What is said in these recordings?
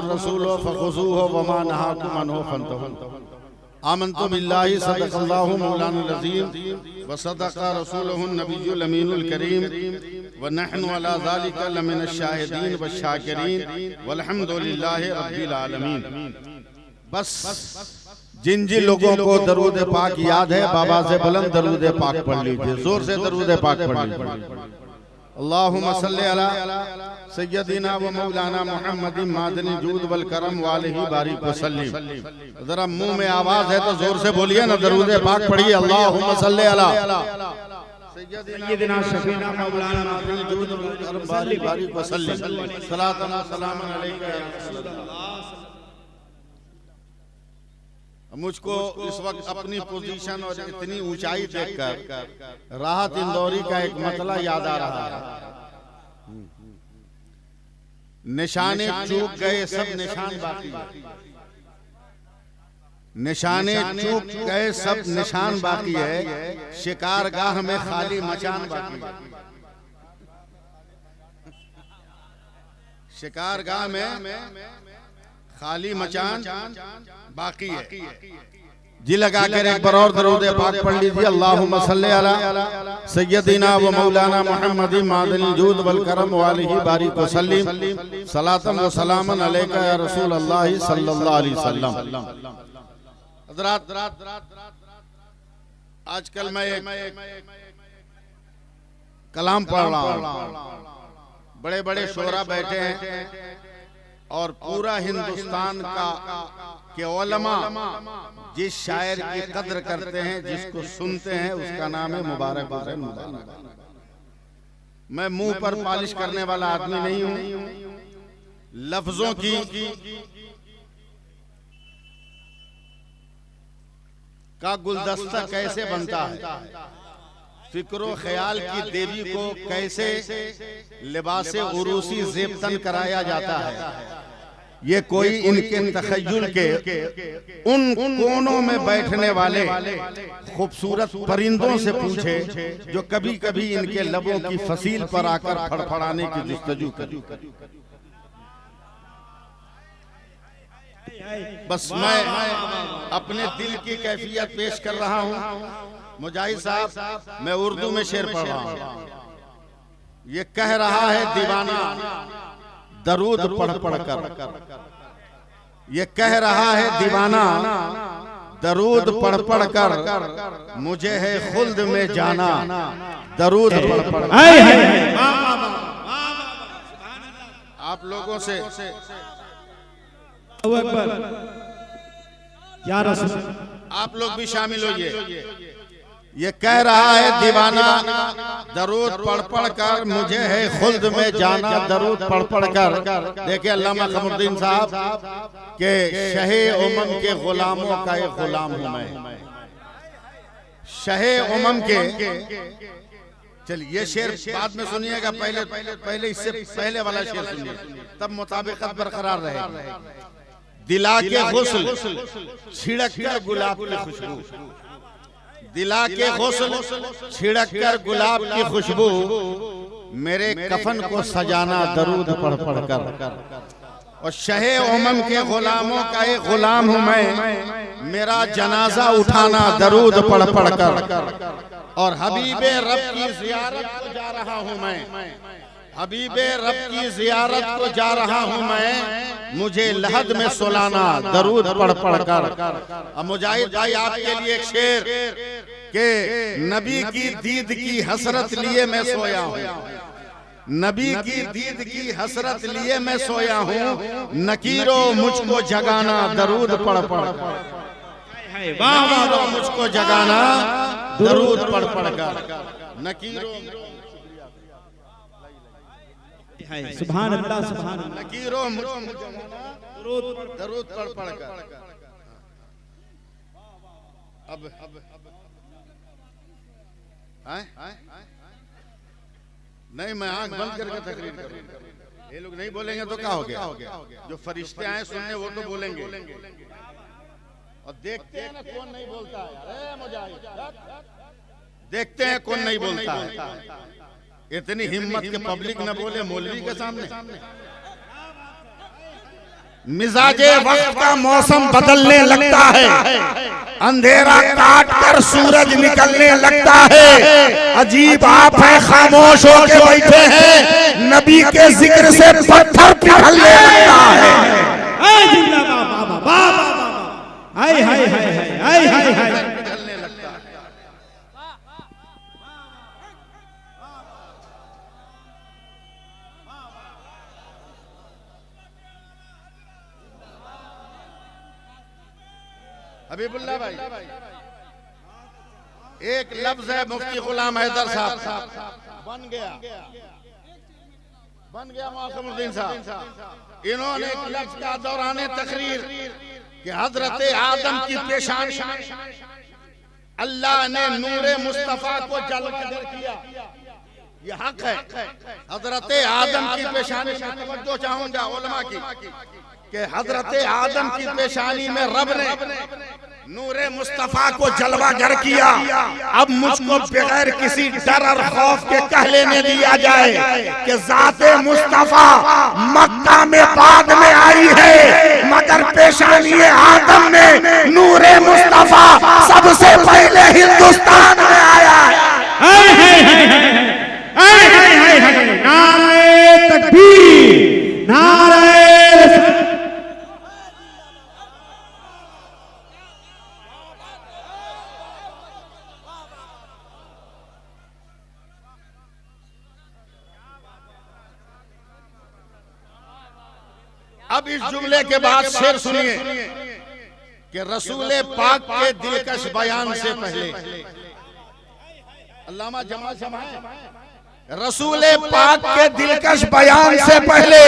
रसूल फखुज़ूहु वमा नहाकुम अन्हु फंतहू। आमन्तु बिल्लाहि सदक़ल्लाहु मौलानुल अज़ीम व सदक़ा रसूलुहुन नबियुल अमीनुल करीम व नहनु अला ज़ालिका लमिनश शाहिदीन व शाकिरीन वल्हम्दुलिल्लाहि रब्बिल आलमीन। बस जिन जिन लोगों को दरूद पाक याद है बाबा से बुलंद दरूद पाक पढ़ लीजिए, जोर से दरूद पाक पढ़ लीजिए। अल्लाहुम्मा सल्ली अला सय्यदिना व मौलाना मुहम्मदिन मादनी जूद वल करम वालिही बारिक वसल्लिम। जरा मुंह में आवाज है तो जोर से बोलिए ना, दरूद पाक पढ़िए। अल्लाहुम्मा सल्ली अला सय्यदिना शफीना मौलाना मादनी जूद वल करम वालिही बारिक वसल्लिम। सलातन व सलामन अलैका या रसूलल्लाह। मुझको इस वक्त अपनी पोजीशन और इतनी ऊंचाई देखकर राहत इंदौरी का एक मतला याद आ रहा है। निशाने चूक गए सब निशान बाकी है, निशाने चूक गए सब निशान बाकी है, शिकारगाह में खाली मचान बाकी है। शिकारगाह में खाली मचान बाकी है। जी लगा कर एक बार और दरूद पाक पढ़ लीजिए। अल्लाहुम्मा सल्ली अला सय्यदिना व मौलाना मुहम्मदिन मादनी जूद वल करम वालिही बारिक वसल्लिम। सलातन व सलामन अलैका या रसूल अल्लाह सल्लल्लाहु अलैहि वसल्लम। हज़रात, आजकल मैं एक कलाम पढ़ रहा हूँ। बड़े बड़े शोरा बैठे हैं और पूरा हिंदुस्तान के उलमा जिस शायर की कद्र करते हैं, जिसको सुनते हैं, उसका नाम है मुबारक हुसैन मुबारक। मैं मुंह पर पालिश करने वाला आदमी नहीं हूं। लफ्जों की का गुलदस्ता कैसे बनता है, फिक्रो ख्याल की देवी को कैसे लिबासे उरूसी ज़ेबतन कराया जाता है, ये कोई इनके तखय्युल के उन कोनों में बैठने वाले खूबसूरत परिंदों से पूछे जो कभी कभी इनके लबों की फसील पर आकर फड़फड़ाने की जुस्तजू करी। बस मैं अपने दिल की कैफियत पेश कर रहा हूँ। मुजाहिद साहब, मैं उर्दू में शेर पढ़ रहा हूँ। ये कह रहा है दीवाना दरूद पढ़ पढ़ कर, ये कह रहा है दीवाना दरूद पढ़ पढ़ कर, मुझे है खुल्द में जाना दरूद पढ़ पढ़। आप लोगों से आप लोग भी शामिल होइए। ये कह रहा है दीवाना दरूद पढ़ पढ़ कर, मुझे है खुल्द में जाना दरूद पढ़ पढ़ कर। देखिए अल्लामा कमरुद्दीन साहब के शहे उमम के गुलामों का एक गुलाम हूं मैं, शहे उमम के। चलिए ये शेर बाद में सुनिएगा, पहले इससे पहले वाला शेर सुनिए, तब मुताबिकत बरकरार रहेगी। दिला के गुस्ल छिड़क कर गुलाब की खुशबू, दिला के गुस्ल छिड़क कर गुलाब की खुशबू, मेरे कफन को सजाना दरूद पढ़ पढ़ कर। और शहे उमम के गुलामों का एक गुलाम हूं मैं, मेरा जनाजा उठाना दरूद पढ़ पढ़ कर। और हबीबे रब की जियारत को जा रहा हूं मैं, हबीबे रब की जियारत को जा रहा हूं मैं, मुझे लहद में सुलाना दरूद पढ़ पढ़ कर। अब मुजाहिद भाई आपके लिए एक शेर के नबी की दीद की हसरत लिए मैं सोया हूँ, नबी की दीद की हसरत लिए मैं सोया हूँ, नकीरो मुझको जगाना दरूद पढ़ पढ़ कर, नकीरो मुझको जगाना दरूद पढ़ पढ़ कर। नकीरो सुभान अल्लाह सुभान अल्लाह। नकीरो मुझको दरूद पढ़ पढ़ कर। अब नहीं, मैं आंख बंद करके तकरीर करूं। ये लोग नहीं बोलेंगे तो क्या हो गया? जो फरिश्ते आए सुनने वो तो बोलेंगे। और देखते हैं ना कौन नहीं बोलता है, देखते हैं कौन नहीं बोलता है। इतनी हिम्मत के पब्लिक न बोले मौलवी के सामने, मिजाजे वक्त का मौसम बदलने लगता है, अंधेरा काट कर सूरज निकलने लगता है। अजीब आप हैं, खामोश होके बैठे हैं, नबी के जिक्र से पत्थर पिघलने लगता है। हाय हाय हाय हाय हाय हाय पिघलने लगता है। हबीबुल्लाह भाई, एक लफ्ज है मुफ्ती गुलाम हैदर साहब, बन गया मौसमुद्दीन साहब। इन्होंने एक लफ्ज का दौरान तकरीर कि हजरत आदम की पेशानी अल्लाह ने नूरे मुस्तफा को जलवा किया, ये हक है। हजरत आदम की पेशानी में तवज्जो चाहूंगा उलमा की कि हजरत आदम की पेशानी में रब ने नूरे मुस्तफा को जलवागर किया। अब मुझको बगैर किसी डर और खौफ के कह लेने दिया जाए कि ज़ाते मुस्तफा मक्का में बाद में आई है, मगर पेशानी आदम में नूरे मुस्तफा सबसे पहले हिंदुस्तान में आया है। नारे तकबीर, नारे अब इस जुमले के बाद शेर सुनिए कि रसूल पाक के दिलकश बयान से पहले, अल्लामा जमाल साहब, रसूल पाक के दिलकश बयान से पहले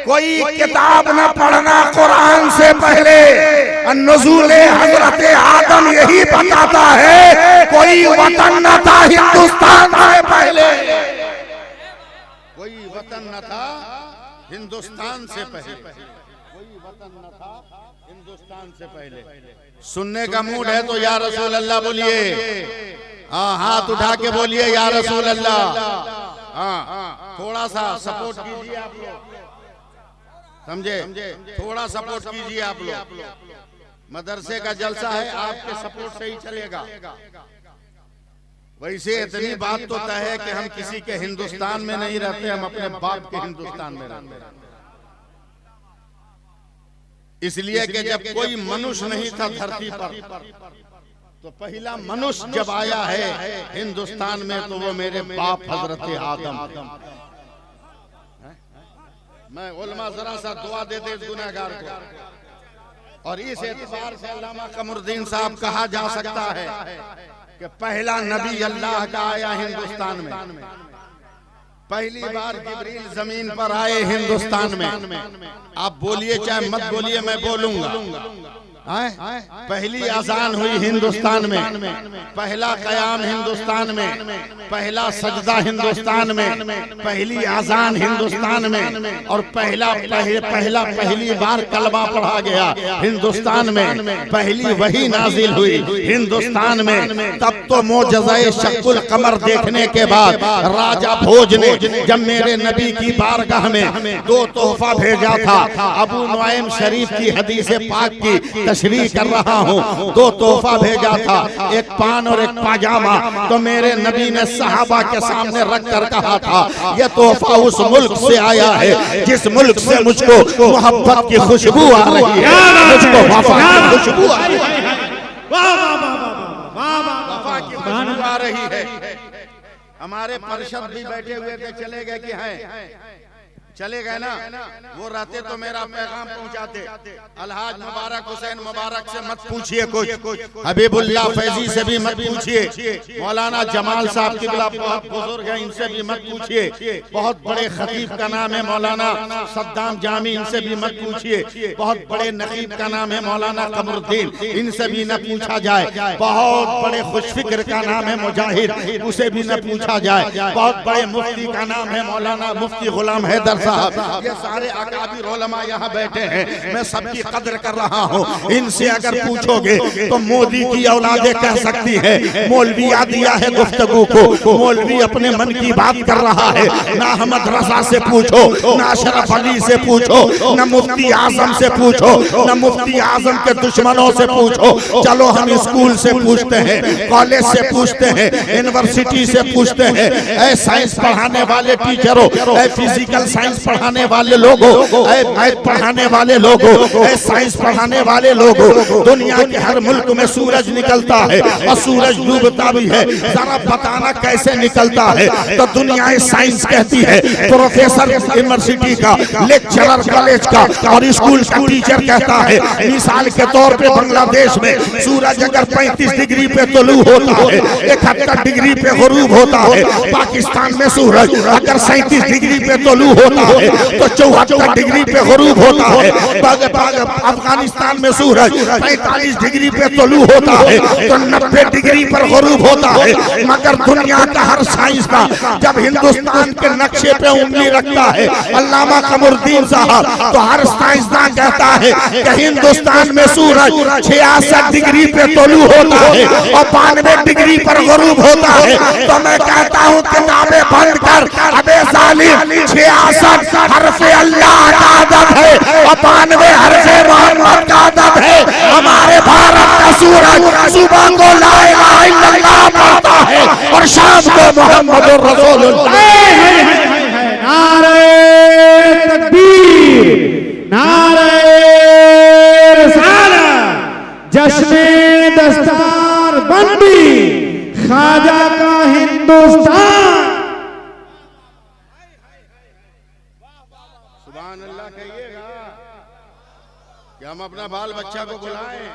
कोई किताब न पढ़ना, कुरान से पहले नुज़ूल हजरत आदम यही बताता है, कोई वतन न था हिंदुस्तान से पहले, कोई वतन न था हिंदुस्तान से पहले, कोई वतन न था हिंदुस्तान से पहले। सुनने का मूड है तो या रसूल अल्लाह बोलिए, हाँ हाथ उठा के बोलिए या रसूल अल्लाह। हाँ थोड़ा सा सपोर्ट कीजिए आप लोग, समझे, थोड़ा सपोर्ट कीजिए आप लोग। मदरसे का जलसा है, आपके सपोर्ट से ही चलेगा। वैसे इतनी बात तो तय है कि हम किसी के हिंदुस्तान में नहीं रहते, हम अपने बाप के हिंदुस्तान में रहते हैं। इसलिए कि जब कोई मनुष्य नहीं था धरती पर, तो पहला मनुष्य जब आया है हिंदुस्तान में तो वो मेरे बाप हजरत आदम। मैं उलमा जरा सा दुआ दे दे इस गुनहगार को। और इस एतबार से अल्लामा कमरुद्दीन साहब कहा जा सकता है कि पहला नबी अल्लाह का आया हिंदुस्तान में, पहली बार जिब्रील जमीन पर आए हिंदुस्तान में। आप बोलिए चाहे मत बोलिए, मैं बोलूंगा। पहली अजान हुई हिंदुस्तान में, पहला कयाम हिंदुस्तान में, पहला सजदा हिंदुस्तान में, पहली अजान हिंदुस्तान में, और पहली बार कलमा पढ़ा गया हिंदुस्तान में, पहली वही नाजिल हुई हिंदुस्तान में। तब तो मोजज़ाए शक्कुल कमर देखने के बाद राजा भोज ने जब मेरे नबी की बारगाह में दो तोहफा भेजा था, अबू नुआइम शरीफ की हदीस पाक की तशरीह कर रहा हूँ, दो तोहफा भेजा था, एक पान और एक पाजामा। तो मेरे नबी ने सहाबा के सामने रख कर कहा था, यह तोहफा उस मुल्क से आया है जिस मुल्क से मुझको मोहब्बत की खुशबू आ रही है, मुझको वफा की खुशबू आ रही है, वफा की खुशबू आ रही है। हमारे पार्षद भी बैठे हुए थे, चले गए कि हैं? चले गए ना। वो रहते तो मेरा पैगाम पहुंचाते। अलहाज मुबारक हुसैन मुबारक से मत पूछिए कुछ, हबीबुल्लाह फैजी से भी मत पूछिए, मौलाना जमाल साहब की बहुत बुजुर्ग है, इनसे भी मत पूछिए, बहुत बड़े खतीब का नाम है मौलाना सद्दाम जामी, इनसे भी मत पूछिए, बहुत बड़े नकीब का नाम है मौलाना कमरुद्दीन, इनसे भी न पूछा जाए, बहुत बड़े खुशफिक्र का नाम है मुजाहिद, उसे भी न पूछा जाए, बहुत बड़े मुफ्ती का नाम है मौलाना मुफ्ती गुलाम हैदर साहब, ये सारे अकाबिर उलमा यहाँ बैठे हैं, मैं सबकी कदर कर रहा हूँ। इनसे अगर पूछोगे तो मोदी की औलादे कह सकती है मौलविया दिया है गुफ्तगू को, मौलवी अपने मन की बात कर रहा है। ना अहमद रजा से पूछो, ना अशरफ अली से पूछो, ना मुफ्ती आजम से पूछो, ना मुफ्ती आजम के दुश्मनों से पूछो। चलो हम स्कूल से पूछते हैं, कॉलेज से पूछते हैं, यूनिवर्सिटी से पूछते हैं। ऐ साइंस पढ़ाने वाले टीचरों, ऐ फिजिकल साइंस पढ़ाने वाले लोगों, ऐ मैथ पढ़ाने वाले लोगों, ऐ साइंस पढ़ाने वाले लोगों, दुनिया के हर मुल्क में सूरज निकलता है और सूरज डूबता भी है, जरा बताना कैसे निकलता है? तो दुनिया साइंस कहती है, प्रोफेसर यूनिवर्सिटी का, लेक्चरर कॉलेज का और स्कूल का टीचर कहता है मिसाल के तौर पे बांग्लादेश में सूरज अगर 35 डिग्री पे तुलू होता है, 71 डिग्री पे गुरूब होता है। पाकिस्तान में सूरज अगर 37 डिग्री पे तुलू होता है तो 74 डिग्री पे गुरूब होता है। अफगानिस्तान में सूरज 45 डिग्री पे तुलू होता है तो 90 डिग्री पर गुरूब होता है। मगर दुनिया का हर साइंसदान जब हिंदुस्तान के नक्शे पे उंगली रखता है, अल्लामा कमरुद्दीन साहब, तो हर साइंसदान कहता है कि हिंदुस्तान में सूरज 66 डिग्री पे तुलू होता है और 92 डिग्री पर गुरूब होता है। तो मैं कहता हूँ किताबें बंद कर, अबे जालिम, 66 हरफे अल्लाह का अदद है और 92 हरफे मोहम्मद का अदद है। हमारे भारत का सूरज सुबह को ला इलाहा इल्लल्लाह पढ़ता है और शाम को मोहम्मदुर रसूलुल्लाह। नारे तकबीर, नारे रिसालत, जश्ने दस्तार बंदी, ख्वाजा का हिंदुस्तान। सुभान अल्लाह कहिएगा कि हम अपना बाल बच्चा को बुलाएं।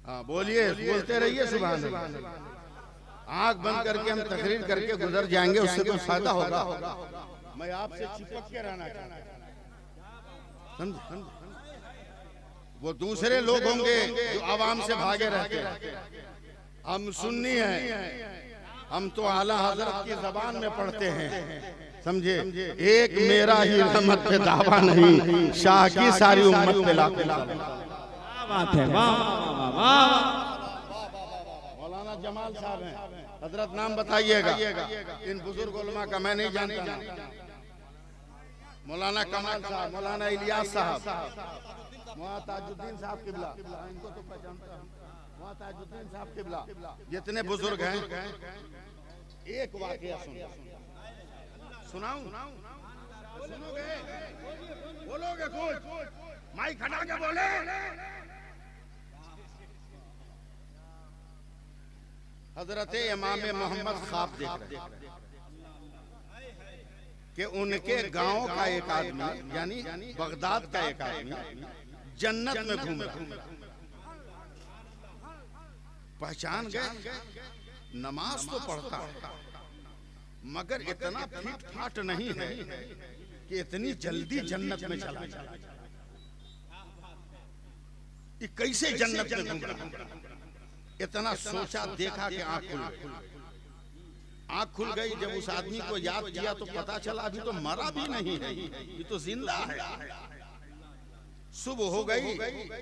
हाँ बोलिए, बोलते रहिए सुभान अल्लाह। आंख बंद करके हम तकरीर करके गुजर जाएंगे, उससे कोई फायदा होगा? मैं आपसे चिपक के रहना चाहता हूं। वो दूसरे लोग होंगे जो आवाम से भागे रहते हैं। हम सुन्नी हैं, हम तो आला हजरत की जबान में पढ़ते हैं, समझे? एक मेरा ही रहमत पे दावा नहीं, शाह की सारी उम्मत पे लाखों बात है। वाह मौलाना जमाल साहब हैं, हजरत नाम बताइएगा। इन बुजुर्ग उलमा का मैं नहीं जानता। मौलाना कमाल साहब, मौलाना इलियास साहब, मौलाना ताजुद्दीन साहब किबला, इनको तो पहचानता हूं, मौलाना ताजुद्दीन साहब किबला, जितने बुजुर्ग हैं। एक वाकया सुनाऊं? सुनोगे? बोलोगे कुछ? माइक हटा के बोले। हजरत इमाम मोहम्मद ख्वाब देख रहे कि उनके गांव का एक आदमी, यानी बगदाद का एक आदमी जन्नत में घूम रहा। पहचान गए, नमाज तो पढ़ता मगर इतना फिट फाट नहीं है कि इतनी जल्दी जन्नत में चला जाए। ये कैसे जन्नत में घूम रहा? इतना सोचा, देखा कि आंख खुल गई। जब उस आदमी को याद किया तो पता चला अभी तो मरा भी नहीं है, ये तो जिंदा है। सुबह हो गई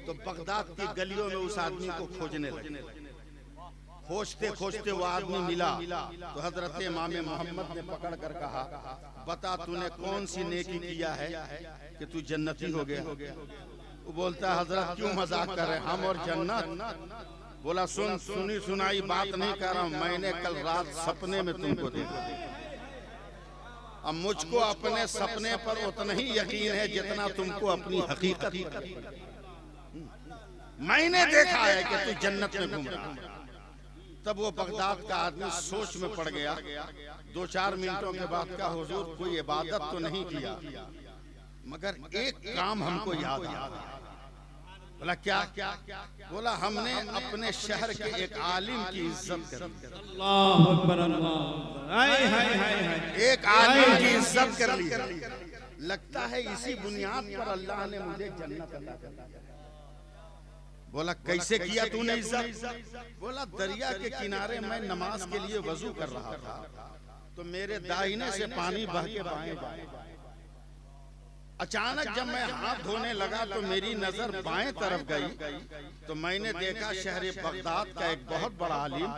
तो बगदाद की गलियों में उस आदमी को खोजने लगे। खोजते खोजते वो आदमी मिला तो हजरत इमाम मोहम्मद ने पकड़ कर कहा, बता तूने कौन सी नेकी किया है कि तू जन्नती हो गया? वो बोलता है, हजरत क्यों मजाक कर रहे हैं, हम और जन्नत? बोला, सुनी सुनाई बात नहीं कर रहा हूं, मैंने कल रात सपने में तुमको देखा। अब मुझको अपने सपने पर उतना ही यकीन है जितना तुमको अपनी हकीकत। मैंने देखा है कि तू जन्नत में घूम रहा। तब वो बगदाद का आदमी सोच में पड़ गया। 2-4 मिनटों के बाद का, हुजूर कोई इबादत तो नहीं किया मगर एक काम हमको याद आया। बोला क्या? बोला हमने अपने शहर के एक आलिम की इज्जत कर ली। अल्लाह अकबर, अल्लाह, एक आलिम की इज्जत कर ली। लगता है इसी बुनियाद पर अल्लाह ने मुझे जन्नत अता कर दी। बोला कैसे किया तूने इज्जत? बोला दरिया के किनारे मैं नमाज के लिए वजू कर रहा था तो मेरे दाहिने से पानी बह के बाएं बाएं, अचानक जब मैं हाथ धोने लगा तो मेरी नजर बाएं तरफ गई तो मैंने देखा शहर बगदाद का एक बहुत बड़ा आलिम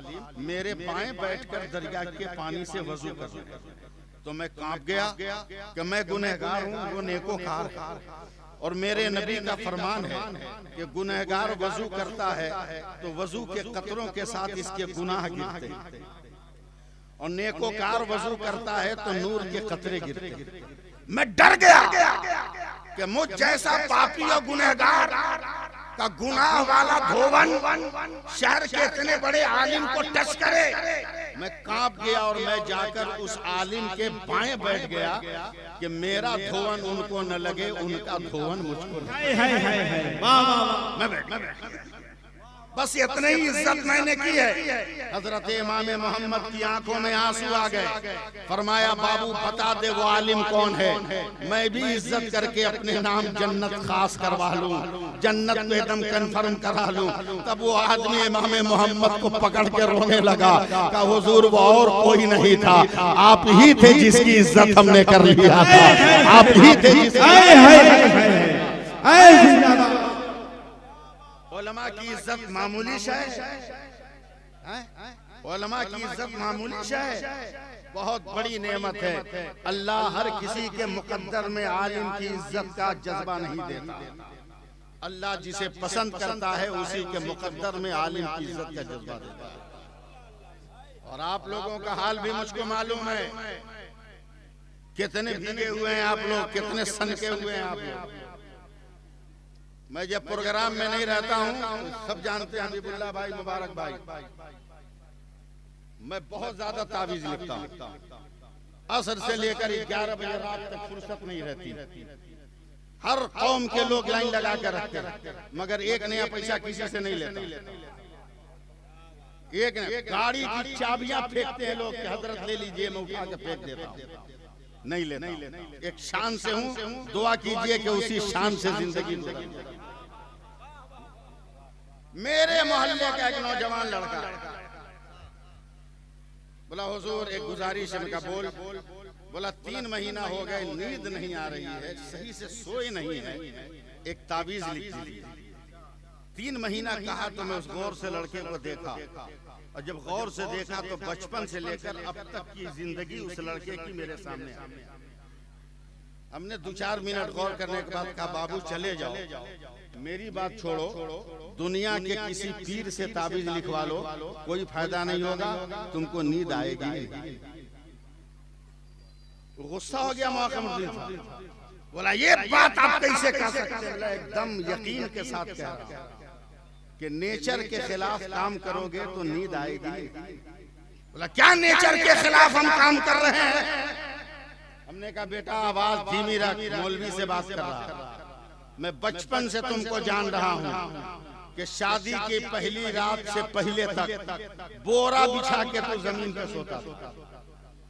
मेरे बाएं बैठकर दरिया के पानी से वजू कर रहा है। तो मैं कांप गया कि मैं गुनहगार हूँ, वो नेकोकार है और मेरे नबी का फरमान है कि गुनहगार वजू करता है तो वजू के कतरों के साथ इसके गुनाह गिरते हैं और नेकोकार वजू करता है तो नूर के कतरे गिरते हैं। मैं डर गया कि मुझ जैसा पापी और गुनहगार का गुनाह वाला धोवन शहर के इतने बड़े आलिम को टच करे। मैं कांप गया और मैं जाकर उस आलिम के बाएं बैठ गया कि मेरा धोवन उनको न लगे, उनका धोवन मुझको लगे। मैं बैठ बस इतनी ही इज्जत मैंने की है। हजरत इमाम मोहम्मद की आंखों में आंसू आ गए। फरमाया बाबू बता दे वो आलिम कौन है, मैं भी इज्जत करके अपने नाम जन्नत खास करवा लूं, जन्नत में दम कन्फर्म करा लूं। तब वो आदमी इमाम मोहम्मद को पकड़ के रोने लगा का हुजूर वो और कोई नहीं था, आप ही थे जिसकी इज्जत हमने कर लिया था, आप ही थे उलमा की इज्जत मामूली शय है, उलमा की इज्जत मामूली शय है, बहुत बड़ी नेमत है। अल्लाह हर किसी के मुकद्दर में आलिम की इज्जत का जज्बा नहीं देता। अल्लाह जिसे पसंद करता है उसी के मुकद्दर में आलिम की इज्जत का जज्बा देता है। और आप लोगों का हाल भी मुझको मालूम है, कितने भीगे हुए हैं आप लोग, कितने सनके हुए हैं आप लोग। मैं जब प्रोग्राम में नहीं रहता हूँ सब जानते हैं हबीबुल्लाह भाई, मुबारक भाई, मैं बहुत ज्यादा तावीज लिखता हूँ। असर से लेकर 11 बजे रात तक फुर्सत नहीं रहती। हर कौम के लोग लाइन लगा कर रखते हैं मगर एक नया पैसा किसी से नहीं लेता। एक गाड़ी की चाबियां फेंकते हैं लोग कि हजरत ले लीजिए, मैं उठा के फेंक देता हूँ, नहीं लेता। एक शान से हूँ, दुआ कीजिए कि उसी शान से जिंदगी गुजरे। मेरे मोहल्ले का एक नौजवान लड़का बोला हुजूर एक गुजारिश है। मैं बोल। बोला 3 महीना हो गए नींद नहीं आ रही है, सही से सोए नहीं है, एक तावीज लिख दीजिए। 3 महीना कहा तो मैं उस गौर से लड़के को देखा और जब गौर से देखा तो बचपन से लेकर अब तक की जिंदगी उस लड़के की मेरे सामने आई। हमने 2-4 मिनट गौर करने के बाद कहा बाबू चले जाओ, मेरी बात छोड़ो, दुनिया के किसी पीर से ताबीज लिखवा लो, कोई फायदा नहीं होगा, तुमको नींद आएगी। गुस्सा हो गया मौका बोला ये बात आप कैसे कह सकते हैं? एकदम यकीन के साथ कह रहा कि नेचर के खिलाफ काम करोगे तो नींद आएगी। बोला क्या नेचर के खिलाफ हम काम कर रहे हैं? हमने कहा बेटा आवाज धीमी रख, मौलवी से बात कर रहा। मैं बचपन से तुमको जान रहा हूँ कि शादी की पहली रात से पहले तक बोरा बिछा के तू जमीन पे सोता था।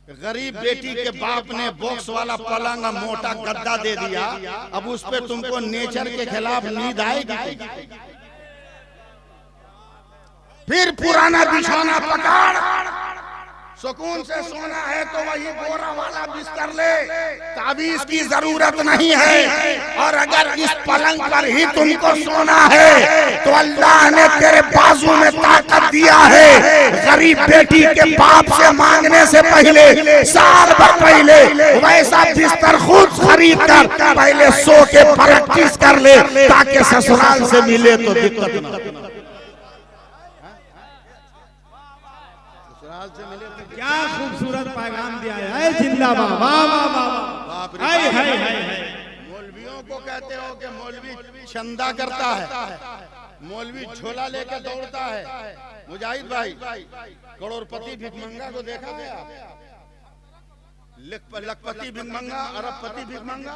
गरीब बेटी के बाप ने बॉक्स वाला पलंग मोटा गद्दा दे दिया, अब उस पे तुमको नेचर के खिलाफ नींद आएगी। फिर पुराना बिछौना पकड़, सुकून से सोना है तो वही बोरा वाला बिस्तर ले, ताबीज की जरूरत नहीं है। और अगर इस पलंग पर ही तुमको सोना है तो अल्लाह ने तेरे बाजू में ताकत दिया है। गरीब बेटी के बाप से मांगने से पहले, साल भर पहले वैसा बिस्तर खुद खरीद कर पहले सो के प्रैक्टिस कर ले ताकि ससुराल से मिले तो दिक्कत न। क्या खूबसूरत पैगाम दिया है। जिंदाबाद, वाह वाह वाह। हाय हाय हाय। मौलवियों को कहते हो कि मौलवी चंदा करता है, मौलवी झोला लेकर दौड़ता है। मुजाहिद भाई करोड़पति भिखमंगा को देखा है? लखपति भिखमंगा, अरबपति भिखमंगा।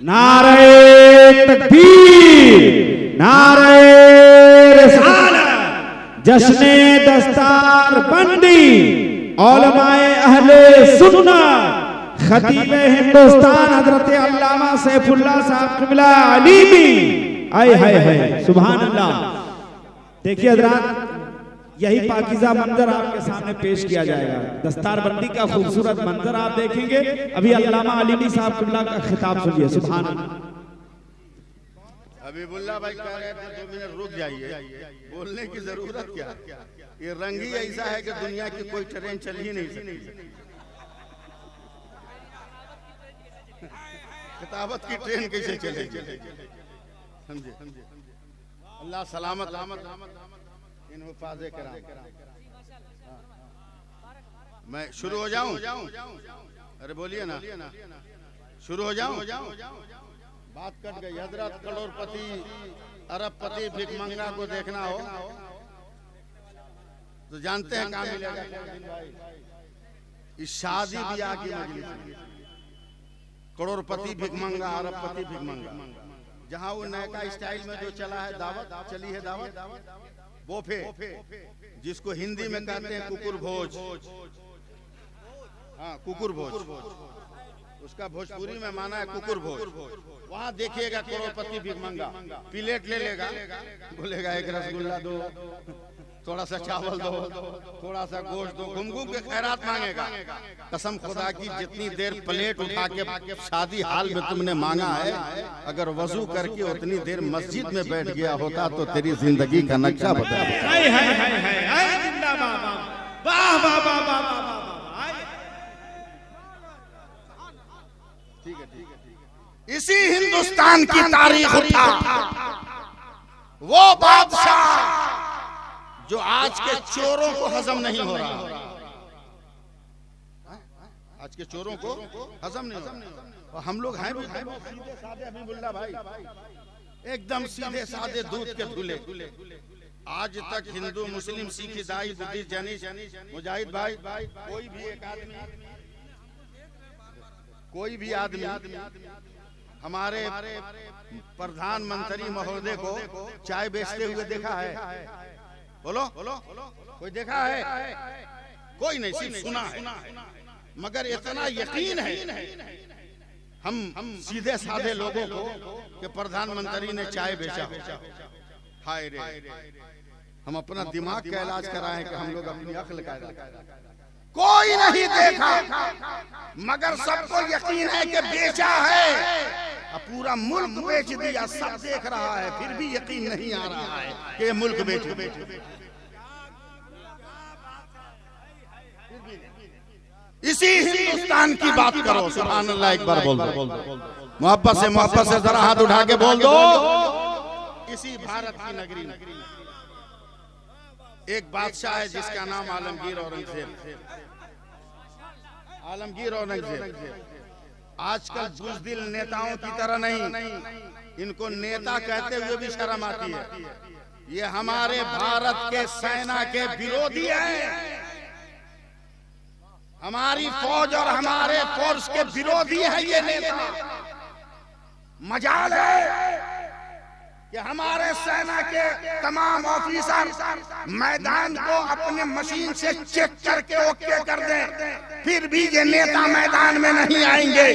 नारे तकबीर, नारे जश्ने दस्तार बंदी औलमाए अहले सुन्नत खतीब हिंदुस्तान हजरत अल्लामा सैफुल्लाह साहब किबला अलीमी। आए हाय हाय सुभान अल्लाह। देखिए हजरात, यही पाकीज़ा मंजर आपके सामने पेश किया जाएगा। दस्तारबंदी का खूबसूरत मंजर आप देखेंगे। अभी अल्लामा अलीमी साहब किबला का खिताब सुनिए। सुभान अल्लाह। हबीबुल्लाह भाई कह रहे थे 2 मिनट रुक जाइए, बोलने की जरूरत क्या, ये रंग ही ऐसा है कि दुनिया की कोई ट्रेन चल ही नहीं सकती। खिताबत की ट्रेन कैसे चलेगी, समझे। अल्लाह सलामत इन हिफाज़े कराम। मैं शुरू हो जाऊं? अरे बोलिए ना, शुरू हो जाऊं? बात कट गई। हजरत करोड़पति अरबपति भिखमंगा को देखना हो तो जानते हैं कहाँ मिलेगा? इस शादी ब्याह की मजलिस में करोड़पति भिखमंगा, अरबपति भिखमंगा, जहाँ वो नयका स्टाइल में जो चला है, दावत चली है, दावत बोफे, जिसको हिंदी में कहते हैं कुकुर भोज। हाँ, कुकुर भोज, उसका भोजपुरी में माना है कुकुर भोज। वहाँ देखिएगा करोड़पति भिखमंगा प्लेट ले लेगा, बोलेगा एक रसगुल्ला दो, थोड़ा सा चावल दो, थोड़ा सा गोश्त दो, घूम घूम के खैरात मांगेगा। कसम खुदा की जितनी देर प्लेट उठा के शादी हाल में तुमने मांगा है, अगर वजू करके उतनी देर मस्जिद में बैठ गया होता तो तेरी जिंदगी का नक्शा बदल गया। इसी हिंदुस्तान की तारीख उठा वो बादशाह जो आज के चोरों को हजम नहीं हो रहा। आज के चोरों को हजम नहीं हो रहा। और हम लोग हैं भी सीधे साधे हबीबुल्लाह भाई, एकदम सीधे साधे दूध के धुले। आज तक हिंदू मुस्लिम सिख ईसाई बुद्धिस्ट जैनिस्ट मुजाहिद भाई, कोई भी आदमी हमारे प्रधानमंत्री महोदय को चाय बेचते हुए देखा है? बोलो, कोई देखा है? कोई नहीं, सिर्फ सुना है। मगर इतना यकीन है हम सीधे साधे लोगों को कि प्रधानमंत्री ने चाय बेचा। हाय रे, हम अपना दिमाग का इलाज कराएं कि हम लोग अपनी अक्ल का इलाज। कोई नहीं देखा, मगर सबको यकीन है कि बेचा है। अब पूरा मुल्क बेच दिया, सब देख रहा है, फिर भी यकीन नहीं आ रहा है कि मुल्क बेच। इसी हिंदुस्तान की बात करो। सुभान अल्लाह, एक बार बोल दो, मोहब्बत से जरा हाथ उठा के बोल दो। इसी भारत की नगरी में एक बादशाह है जिसका नाम आलमगीर औरंगजेब। आलमगीर औरंगजेब आजकल बुज़दिल नेताओं की तरह नहीं, इनको नेता कहते हुए भी शर्म आती है। ये हमारे भारत के सेना के विरोधी हैं, हमारी फौज और हमारे फोर्स के विरोधी हैं ये नेता। मजाल है कि हमारे सेना के तमाम ऑफिसर मैदान को अपने मशीन से चेक करके ओके कर दें, फिर भी ये नेता मैदान में नहीं आएंगे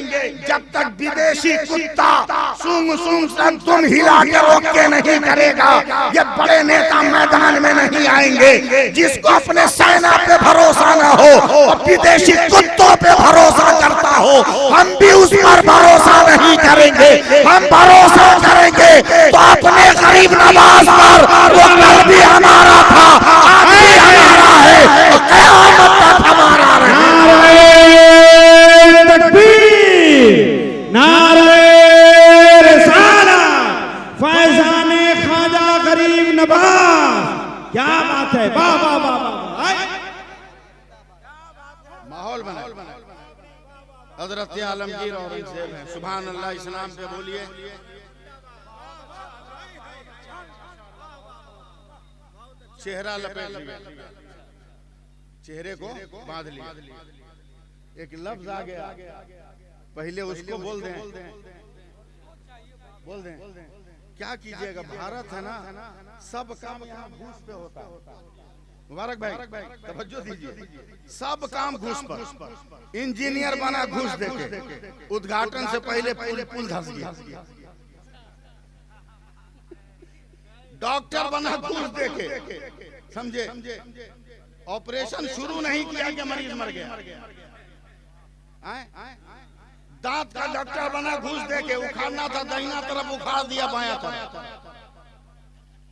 जब तक विदेशी कुत्ता सूंघ सूंघ से दुम हिलाकर ओके नहीं करेगा। ये बड़े नेता मैदान में नहीं आएंगे। जिसको अपने सेना पे भरोसा न हो और विदेशी कुत्तों पे भरोसा करता हो, हम भी उस पर भरोसा नहीं करेंगे। हम भरोसा करेंगे तो अपने गरीब नवाज पर, वो कल भी हमारा था, आज भी हमारा है और क़यामत तक हमारा रहेगा। नारे तकबीर, नारे रिसालत, फैज़ाने ख्वाजा गरीब नवाज। क्या बात है, वाह वाह वाह वाह। माहौल बना हजरत आलमगीर औरंगजेब है। सुभान अल्लाह, इस्लाम पे बोलिए। चेहरा लपेट लिया, चेहरे को बांध लिया। एक लफ्ज आ गया, पहले उसको बोल दें। क्या कीजिएगा, भारत है ना, सब काम यहाँ घूस पे होता है। मुबारक भाई तवज्जो दीजिए, सब काम घूस पर। इंजीनियर बना घूस देके, उद्घाटन से पहले पुल धंस गया। डॉक्टर बना घूस देके, समझे, ऑपरेशन शुरू नहीं किया कि मरीज मर गया। दांत का डॉक्टर बना घूस देके, उखाड़ना था दाहिना तरफ उखाड़ दिया बायां तरफ।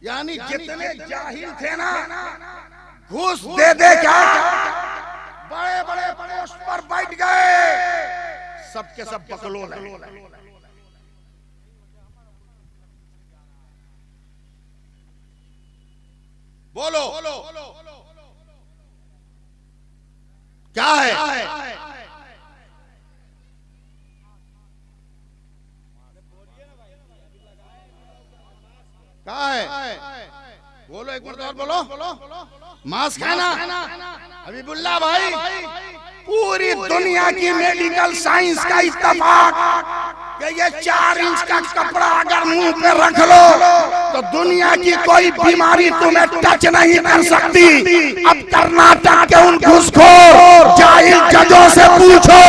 यानी जितने जाहिल थे ना, घूस दे दे क्या बड़े बड़े पोस्ट पर बैठ गए, सबके सब बकलोल है। बोलो क्या है? क्या है? बोलो एक मिनट और बोलो। मास्क है ना हबीबुल्लाह भाई, पूरी दुनिया की मेडिकल साइंस का इत्तेफाक कि ये 4 इंच का कपड़ा अगर मुंह पे रख लो तो दुनिया की कोई बीमारी तुम्हें टच नहीं कर सकती। अब कर्नाटक के उन घूसखोर जाहिल जजों से पूछो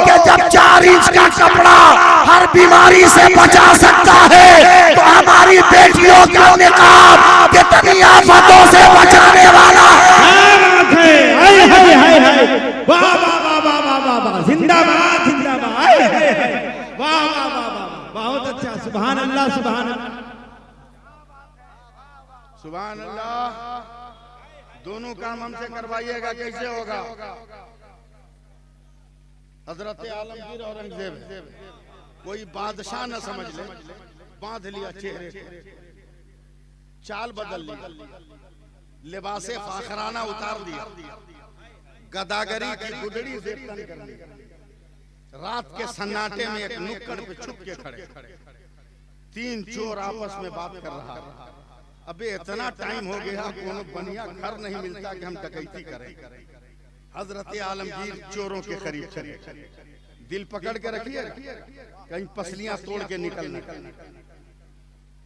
कि जब 4 इंच का कपड़ा हर बीमारी से बचा सकता है तो हमारी बेटियों का निकाब कितनी आफतों से बचाने वाला है। वाह वाह वाह वाह वाह वाह वाह, जिंदाबाद जिंदाबाद, वाह वाह वाह वाह, बहुत अच्छा, सुभान अल्लाह सुभान अल्लाह सुभान अल्लाह। दोनों काम हमसे करवाइएगा, कैसे होगा? हजरत आलमगीर औरंगजेब कोई बादशाह न समझ ले, बांध लिया चेहरे, चाल बदल ली, लिबासे फाखराना उतार दिया, गदागरी की गुदड़ी से तन कर ली। रात के सन्नाटे में एक नुक्कड़ पे छुप के खड़े, 3 चोर आपस में बात कर रहा। अबे इतना टाइम हो गया, कोनो बढ़िया घर नहीं मिलता कि हम डकैती करें। हजरत आलमगीर चोरों के करीब चले, दिल पकड़ के रखिए, कहीं पसलियां तोड़ के निकलना,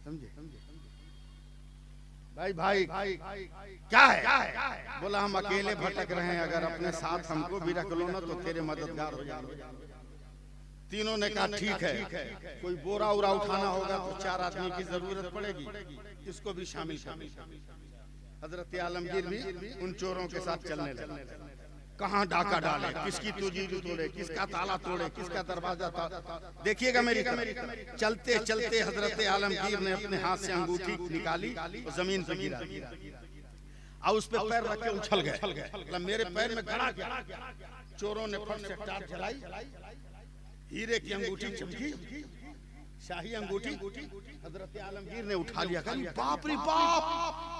समझे भाई? भाई क्या है? बोला हम अकेले भटक रहे हैं, अगर अपने साथ हमको भी रख लो ना तो तेरे मददगार हो जाएंगे। तीनों ने कहा ठीक है, कोई बोरा उरा उठाना होगा तो 4 आदमी की जरूरत पड़ेगी, इसको भी शामिल कर। हजरत आलमगीर भी उन चोरों के साथ चलने लगे। कहाँ डाका डाले, किसकी तुजीर तोड़े, किसका ताला तोड़े, किसका दरवाजा देखिएगा मेरी तरफ। चलते चलते हजरत आलमगीर ने अपने हाथ से अंगूठी निकाली और जमीन पर गिरा और उस पे पैर रख के उछल गए। मतलब मेरे पैर में गड़ा गया। चोरों ने फट से टाट जलाई, हीरे की अंगूठी चमकी, शाही अंगूठी। हजरत आलमगीर ने उठा लिया, कहा बाप रे बाप,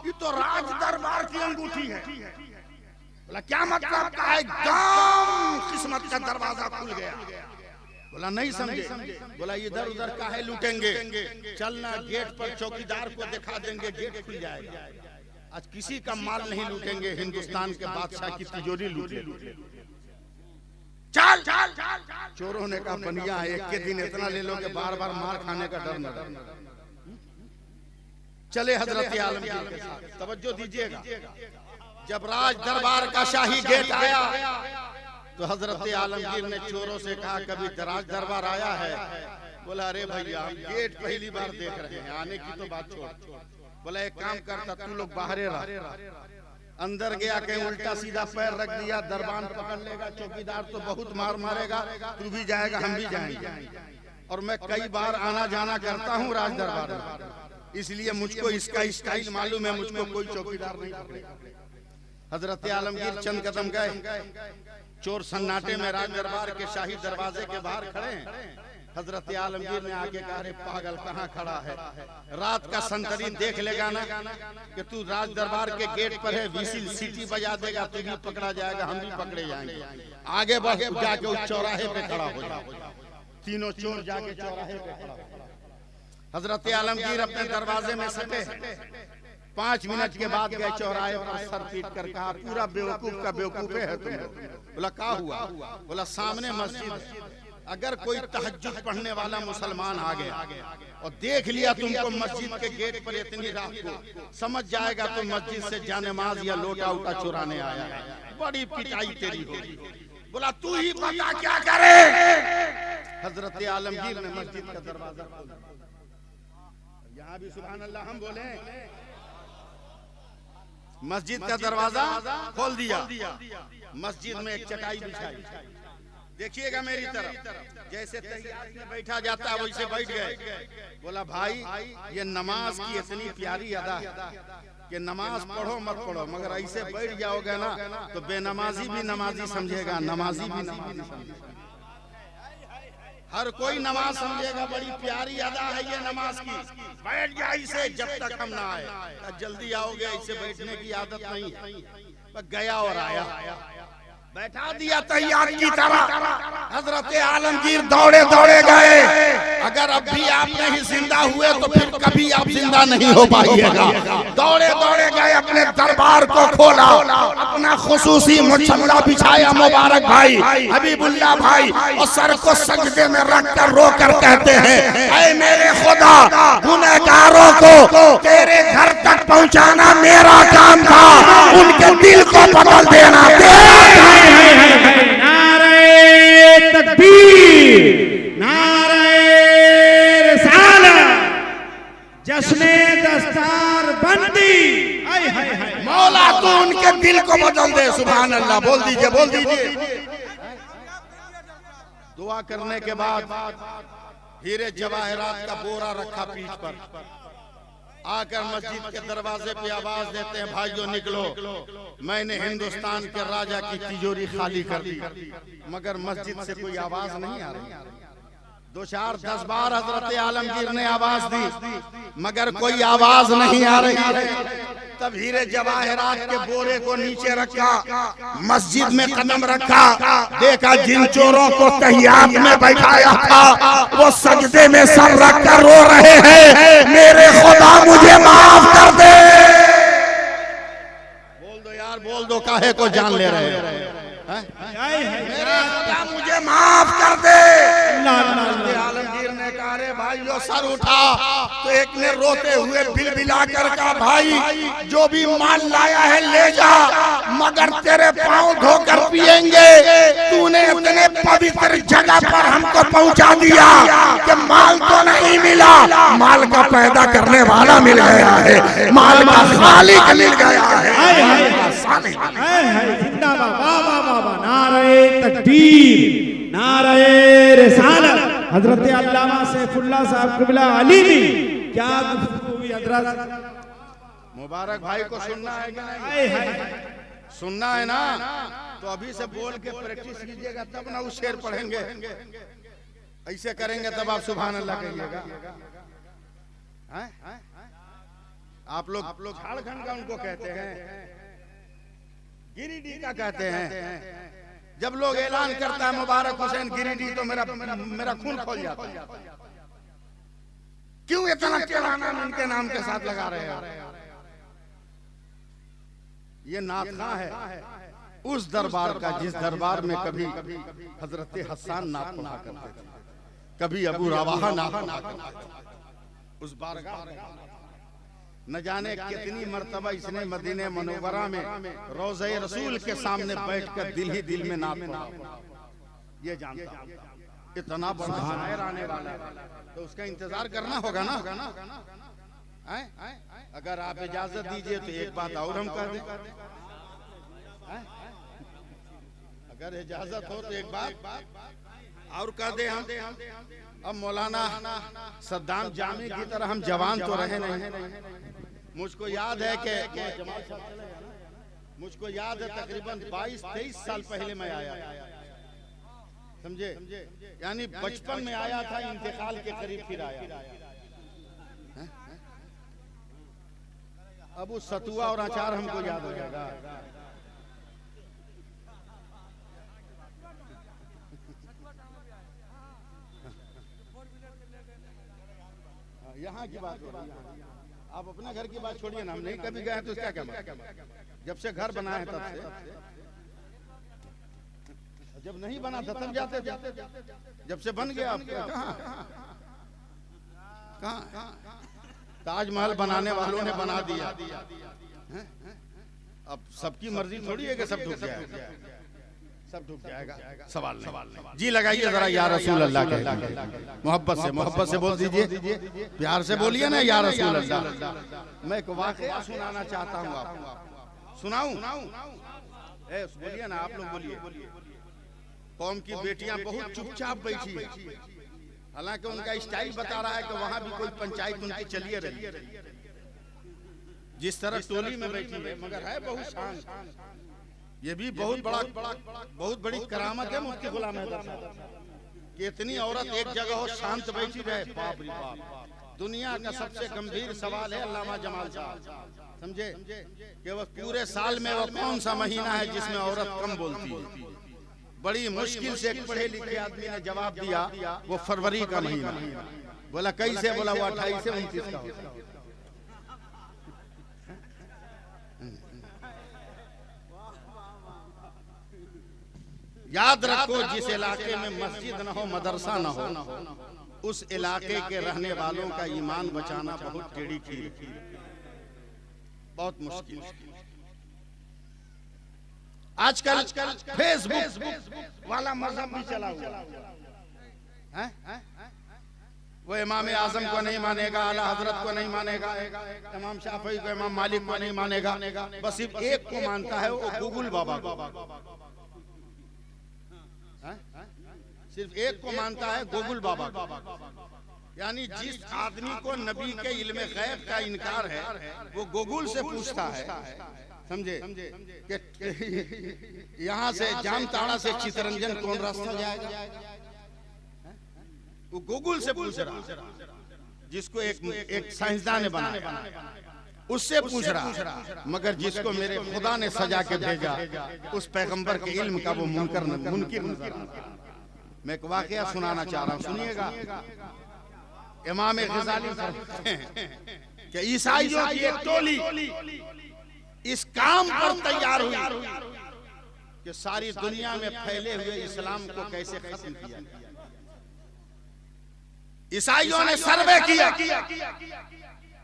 ये तो राज दरबार की अंगूठी है। बोला क्या मतलब का? एकदम किस्मत का दरवाजा खुल गया। बोला नहीं समझे। बोला इधर उधर काहे लूटेंगे, चलना गेट पर चौकीदार को दिखा देंगे, गेट खुल जाएगा। आज किसी का माल नहीं लूटेंगे, हिंदुस्तान के बादशाह की तिजोरी लूट ले। चल चल चोरों ने कहा बनिया है, एक के दिन इतना ले लो कि बार बार मार खाने का डर न। चले हजरत आलमगीर के साथ। तवज्जो दीजिएगा, जब राज दरबार का शाही गेट आया तो हजरत आलमगीर ने चोरों से कहा कभी राज दरबार आया है? बोला अरे भैया हम गेट पहली बार देख रहे हैं, आने की तो बात छोड़। बोला एक काम करता, तू लोग बाहर रह। अंदर गया, कहीं उल्टा सीधा पैर रख दिया, दरबान पकड़ लेगा, चौकीदार तो बहुत मार मारेगा, तू भी जाएगा हम भी जाएंगे। और मैं कई बार आना जाना करता हूँ राज दरबार में, इसलिए मुझको इसका स्टाइल मालूम है, मुझको कोई चौकीदार नहीं पकड़ेगा। हजरत आलमगीर चंद कदम गए, चोर सन्नाटे में राज दरबार के शाही दरवाजे के बाहर खड़े हैं। हजरत आलमगीर ने आगे कहा अरे पागल कहाँ खड़ा है, रात का संतरी देख लेगा ना कि तू राज दरबार के गेट पर है, विसिल सीटी बजा देगा, तू भी पकड़ा जाएगा, हम भी पकड़े जाएंगे। आगे बढ़ जाके उस चौराहे पे खड़ा हो जाओ। तीनों चोर जाके चौराहे पे खड़ा। हजरत आलमगीर अपने दरवाजे में सटे, 5 मिनट के बाद गए चौराहे पर, सर पीट कर कहा पूरा बेवकूफ का बेवकूफ है तुम। बोला क्या हुआ? बोला सामने मस्जिद, अगर कोई तहज्जुद पढ़ने वाला मुसलमान आ गया और देख लिया तुमको मस्जिद के गेट पर इतनी रात को, समझ जाएगा तो मस्जिद से जानमाज या लोटा उटा चुराने आया है, बड़ी पिटाई तेरी होगी। बोला तू ही बता क्या करे। हजरत आलमगीर ने मस्जिद का दरवाजा खोला। यहाँ भी सुभान अल्लाह हम बोले। मस्जिद का दरवाजा खोल दिया, मस्जिद में एक चटाई बिछाई। देखिएगा मेरी तरफ, जैसे तैयार में बैठा जाता है वैसे बैठ गए। बोला भाई ये नमाज की इतनी प्यारी अदा है कि नमाज पढ़ो मत पढ़ो, मगर ऐसे बैठ जाओगे ना तो बेनमाजी भी नमाजी समझेगा, नमाजी भी नमाजी समझेगा, हर कोई नमाज समझेगा। बड़ी प्यारी अदा है ये नमाज की। बैठ जाए इसे जब तक हम ना आए। जल्दी आओगे, ऐसे बैठने की आदत नहीं है। गया और आया, बैठा दिया तैयार की तरह। हजरत आलमगीर दौड़े दौड़े गए। अगर अब भी आप नहीं जिंदा हुए तो फिर कभी आप जिंदा नहीं हो पाइएगा। दौड़े दौड़े गए, अपने दरबार को खोला, अपना खुसूसी मुसल्ला बिछाया मुबारक भाई हबीबुल्लाह भाई, और सर को सजदे में रख कर रो कर कहते हैं, ऐ मेरे खुदा, गुनहगारों को तेरे घर तक पहुंचाना मेरा काम था, उनके दिल को बदल देना तेरा। नारे तकबीर, नारे रिसालत, जश्ने दस्तार बंदी। मौला तू उनके दिल को बदल दे। सुभान अल्लाह बोल दीजिए, बोल दीजिए। दुआ करने के बाद हीरे जवाहरात का बोरा रखा पीठ पर, आकर मस्जिद के दरवाजे पे आवाज देते हैं, भाइयों निकलो, मैंने हिंदुस्तान के राजा की तिजोरी खाली कर दी। मगर मस्जिद से कोई आवाज नहीं आ रही। 2 4 10 बार हजरत आलमगीर ने आवाज दी, मगर कोई आवाज नहीं आ रही है। तब हीरे जवाहरात के बोरे को नीचे रखा, मस्जिद में कदम रखा, देखा जिन चोरों को तहियात में बैठाया था वो सजदे में सर रख कर रो रहे हैं, मेरे खुदा मुझे माफ कर दे। बोल दो यार, बोल दो, काहे को जान ले रहे हैं? मेरे खुदा मुझे माफ कर दे। आलमगीर ने कहा रे भाइयों सर उठा, तो एक ने रोते हुए बिलबिला कर कहा, भाई जो भी माल लाया है ले जा, मगर तेरे पांव धोकर पिएंगे। तूने इतने पवित्र जगह पर हमको पहुंचा दिया कि माल तो नहीं मिला, माल का पैदा करने वाला मिल गया है, माल का खालिक मिल गया है। नारे तकबीर, नारे रिसालत। हजरत अल्लामा सैफुल्लाह साहब क़िबला अलीमी, क्या गुफ्तगू हुई हजरत। मुबारक भाई को सुनना है कि नहीं? सुनना है ना, तो अभी से बोल के प्रैक्टिस कीजिएगा, तब ना उस शेर पढ़ेंगे। ऐसे करेंगे तब आप सुभान अल्लाह कहिएगा। आप लोग झारखंड का उनको कहते हैं, गिरिडीह का कहते हैं। जब लोग ऐलान करता है मुबारक हुसैन गिरिडीह, तो मेरा खून खोल जाता है। क्यों इतना टेढ़ा नाम उनके नाम के साथ लगा रहे हैं? ये नाथखा है उस दरबार का जिस दरबार में कभी हजरत हसन नाथ पढ़ा करते थे, कभी अबू रवाहा नाथ पढ़ा करते थे। उस बारगाह न जाने कितनी मर्तबा इसने मदीने मनव्वरा में रोज़े रसूल के सामने बैठकर दिल ही दिल में नात पढ़ा। ये जानता हूं इतना बड़ा शायर आने वाला है, तो उसका इंतजार करना होगा ना। अगर आप इजाजत दीजिए तो एक बात और हम कर दें। अगर इजाजत हो तो एक बात और कर दे हम। अब मौलाना सद्दाम जामी की तरह हम जवान तो रहे नहीं। मुझको याद है कि तकरीबन 22-23 साल पहले मैं आया, समझे, यानी बचपन में आया था, इंतकाल के करीब फिर आया। अब उस सतुआ और अचार हमको याद हो जाएगा। यहाँ की बात हो रही है, आप अपने घर की बात छोड़िए ना। हम नहीं कभी गए तो क्या क्या, जब से घर बना है तब से जब नहीं बना था तब जाते थे, जब से बन गया आप कहाँ? ताजमहल बनाने वालों ने बना दिया, अब सबकी मर्जी थोड़ी है कि सब डूब जाएगा, सब डूब जाएगा। सवाल नहीं। जी लगाइए जरा या रसूल अल्लाह के, मोहब्बत से बोल दीजिए, प्यार से बोलिए ना या रसूल अल्लाह। मैं एक वाकया सुनाना चाहता हूँ आपको, सुनाऊं? बोलिए ना, आप लोग बोलिए। कौम की बेटियां बहुत चुपचाप बैठी, हालांकि उनका स्टाइल बता रहा है कि वहां भी कोई पंचायत उनकी चलिए रही, जिस तरह टोली में बैठी है, मगर है बहुत शांत। ये भी बहुत बड़ी करामत है मुफ्ती गुलाम हैदर साहब कि इतनी औरत एक जगह हो शांत बैठी रहे। बाप रे बाप, दुनिया का सबसे गंभीर सवाल है अल्लामा जमाल साहब, समझे कि वो पूरे साल में वो कौन सा महीना है जिसमें औरत कम बोलती है? बड़ी मुश्किल से एक पढ़े लिखे आदमी ने जवाब दिया, वो फरवरी का महीना। बोला कैसे? बोला वो 28 से 29 का होता है। याद रखो, जिस इलाके में मस्जिद न हो, मदरसा न हो, उस इलाके के रहने वालों का ईमान बचाना बहुत टेढ़ी खीर, बहुत मुश्किल। आजकल फेसबुक वाला मजहब भी चला हुआ है। वो इमाम आजम को नहीं मानेगा, आला हजरत को नहीं मानेगा, इमाम शाफी को, इमाम मालिक को नहीं मानेगा, बस सिर्फ एक को मानता है, वो गूगल बाबा को। सिर्फ एक को मानता है, गूगल बाबा को। यानी जिस आदमी को नबी के इल्म गैब का इनकार है, वो गूगल से पूछता है, समझे कि यहाँ से जामताड़ा से चितरंजन कौन रास्ता जाएगा? वो गूगल से पूछ रहा, जिसको एक साइंसदान ने बनाया उससे पूछ रहा, मगर जिसको मेरे खुदा ने सजा के भेजा उस पैगंबर के इल्म का वो मुनकिर नजर। मैं एक वाकया सुनाना चाह रहा हूँ, सुनिएगा। इमाम गजाली फरमाते हैं कि ईसाइयों की एक टोली इस काम पर तैयार हुई कि सारी दुनिया में फैले हुए इस्लाम को कैसे खत्म किया। ईसाइयों ने सर्वे किया,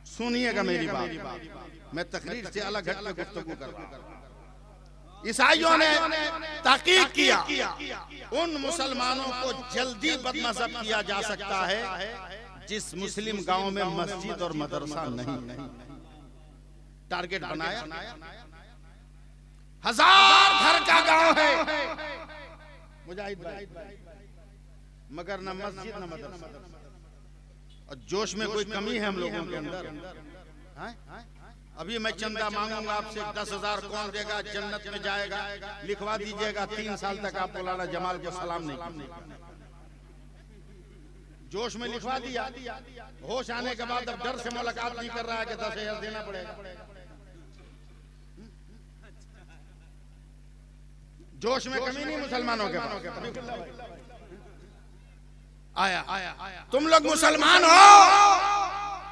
सुनिएगा मेरी बात, मैं तकरीर से अलग हट के गुफ्तगू कर रहा हूं। ईसाइयों ने तहकीक किया, उन मुसलमानों को जल्दी बदमज़हब किया जा सकता है जिस मुस्लिम गांव में मस्जिद और मदरसा नहीं। टारगेट बनाया, 1000 घर का गांव है मुजाहिद भाई, मगर न मस्जिद न मदरसा। और जोश में कोई कमी है हम लोगों के अंदर। अभी मैं चंदा मांगूंगा आपसे, 10,000 कौन देगा जन्नत में जाएगा, लिखवा दीजिएगा। 3 साल तक आप मौलाना जमाल को सलाम नहीं किया। जोश में लिखवा दिया, होश आने के बाद अब डर से मुलाकात नहीं कर रहा है कि 10,000 देना पड़ेगा। जोश में कमी नहीं मुसलमानों के पास। आया तुम लोग मुसलमान हो,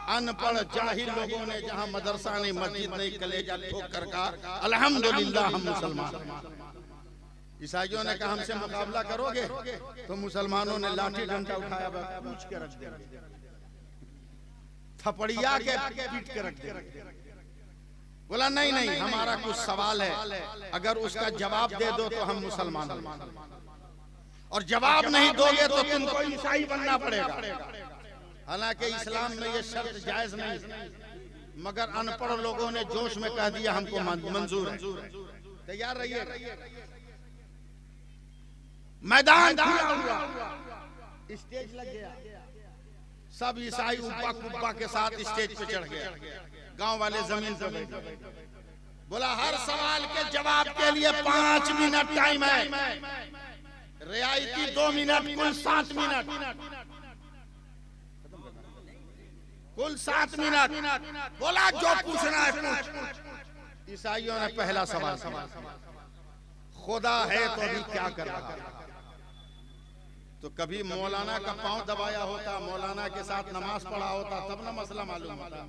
अनपढ़ जाहिल लोगों ने जहां मदरसा नहीं, मस्जिद नहीं, कलेजा ठोक कर कहा अल्हम्दुलिल्लाह हम मुसलमान। ईसाइयों ने कहा हमसे मुकाबला करोगे, तो मुसलमानों ने लाठी डंडा उठाया, पूछ के रख दिया, थपड़िया के पीट के रख दिया। बोला नहीं हमारा कुछ सवाल है, अगर उसका जवाब दे दो तो हम मुसलमान हैं, और जवाब नहीं दोगे तो तुमको ईसाई बनना पड़ेगा। हालांकि इस्लाम में ये शर्त जायज नहीं, मगर अनपढ़ लोगों ने जोश में कह दिया हमको मंजूर है। तैयार रहिए। मैदान खुला हुआ, स्टेज लग गया, सब ईसाई उब्बा कुब्बा के साथ स्टेज पे चढ़ गया, गांव वाले जमीन पे बैठे। बोला हर सवाल के जवाब के लिए 5 मिनट टाइम है, रियायती 2 मिनट, कुल 7 मिनट, कुल 7 मिनट। बोला जो पूछना है पूछ। ईसाइयों ने पहला सवाल, खुदा है तो अभी क्या कर रहा है? तो कभी मौलाना का पांव दबाया होता, मौलाना के साथ नमाज पढ़ा होता, तब ना मसला मालूम होता।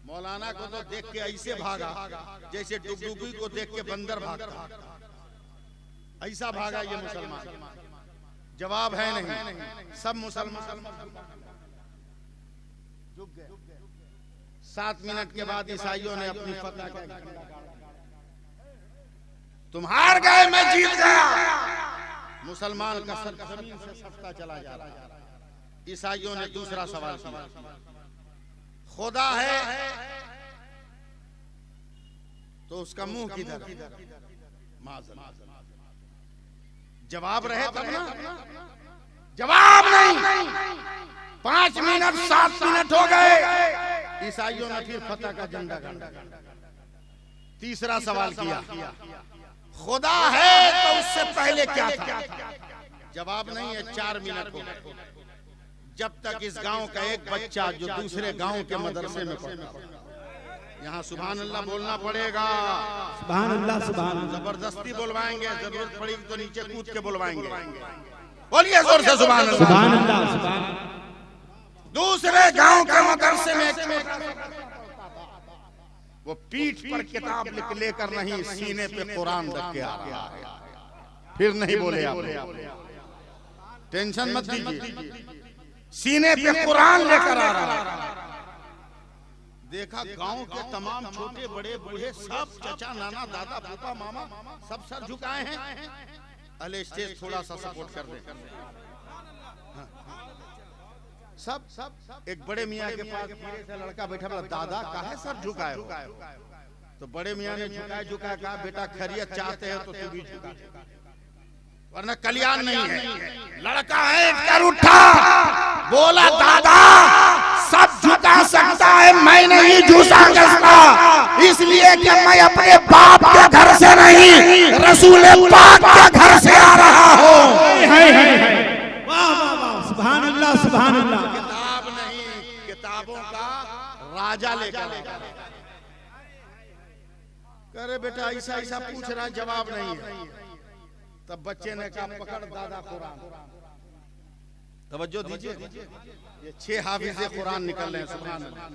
मौलाना को तो देख के ऐसे भागा जैसे डुगडुगी को देख के बंदर भागता। ऐसा भागा ये मुसलमान, जवाब है नहीं। सब मुसलमान झुक गए। 7 मिनट के बाद ईसाइयों ने अपनी फतह का झंडा गाड़ा, तुम हार गए, मैं जीत गया। मुसलमान का सर जमीन से सटता चला जा रहा। ईसाइयों ने दूसरा सवाल किया, खुदा है तो उसका मुंह किधर? जवाब रहे तब ना, जवाब नहीं। 5 मिनट 7 मिनट हो गए, ईसाइयों ने फिर फतह का झंडा गाड़ा। तीसरा सवाल किया, खुदा है तो उससे पहले क्या था? जवाब नहीं है। 4 मिनट हो गए, जब तक इस गांव का एक बच्चा जो दूसरे गांव के मदरसे में पढ़ता, यहाँ सुभान अल्लाह बोलना पड़ेगा। सुभान अल्लाह, सुभान अल्लाह। जबरदस्ती बुलवाएंगे, जरूरत पड़ी तो नीचे कूद के बुलवाएंगे। बोलिए जोर से सुभान अल्लाह, सुभान अल्लाह, सुभान। दूसरे गांव के मदरसे में वो पीठ पर किताब लेकर नहीं, सीने पे कुरान रख के आ रहा है। फिर नहीं बोले आप, टेंशन मत दीजिए, सीने पे कुरान लेकर आ रहा है। देखा गांव के तमाम छोटे बड़े बूढ़े सब, चाचा नाना दादा फूफा मामा सब सर झुकाए हैं। अले स्टेज थोड़ा सा सपोर्ट कर दे। सब एक बड़े मियाँ के पास धीरे से लड़का बैठा, बोला दादा काहे सर झुकाए हो? तो बड़े मियाँ ने झुकाए कहा, बेटा खैरियत चाहते हैं तो तू भी झुका, वरना कल्याण नहीं है। लड़का है कर उठा, बोला दादा सब झुका सकता है, मैं नहीं झुका सकता, इसलिए कि मैं अपने बाप के घर से नहीं, रसूल पाक के घर से आ रहा हूँ। सुभान अल्लाह, सुभान अल्लाह। किताब नहीं, किताबों का राजा लेकर करे बेटा ऐसा ऐसा पूछ रहा, जवाब नहीं है। तब बच्चे ने कहा पकड़ दादा कुरान। तवज्जो दीजिए, ये 6 हाफिज़े कुरान निकल रहे हैं। सुभान अल्लाह।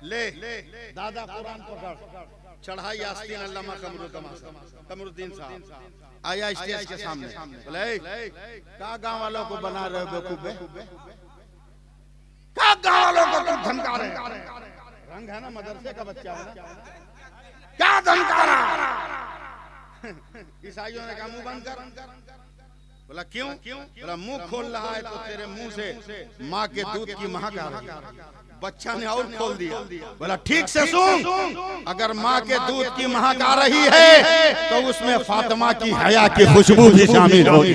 ले दादा कुरान पकड़, चढ़ाई आस्तीन अल्लामा कमरुद्दीन साहब आया स्टेज के सामने, बोले का गांव वालों को बना रहे हो बेवकूफ? का गांव वालों को तुम धमका रहे? रंग है ना, मदरसे का बच्चा है ना, क्या धमका रहा? ईसाइयों ने कहा मुंह बंद कर। बोला क्यों? बोला मुंह खोल रहा है तो तेरे मुंह से माँ के दूध की महक आ रही है। बच्चा ने और खोल दिया, बोला ठीक से सुन, अगर माँ के दूध की महक आ रही है तो उसमें फातिमा की हया की खुशबू भी शामिल होगी।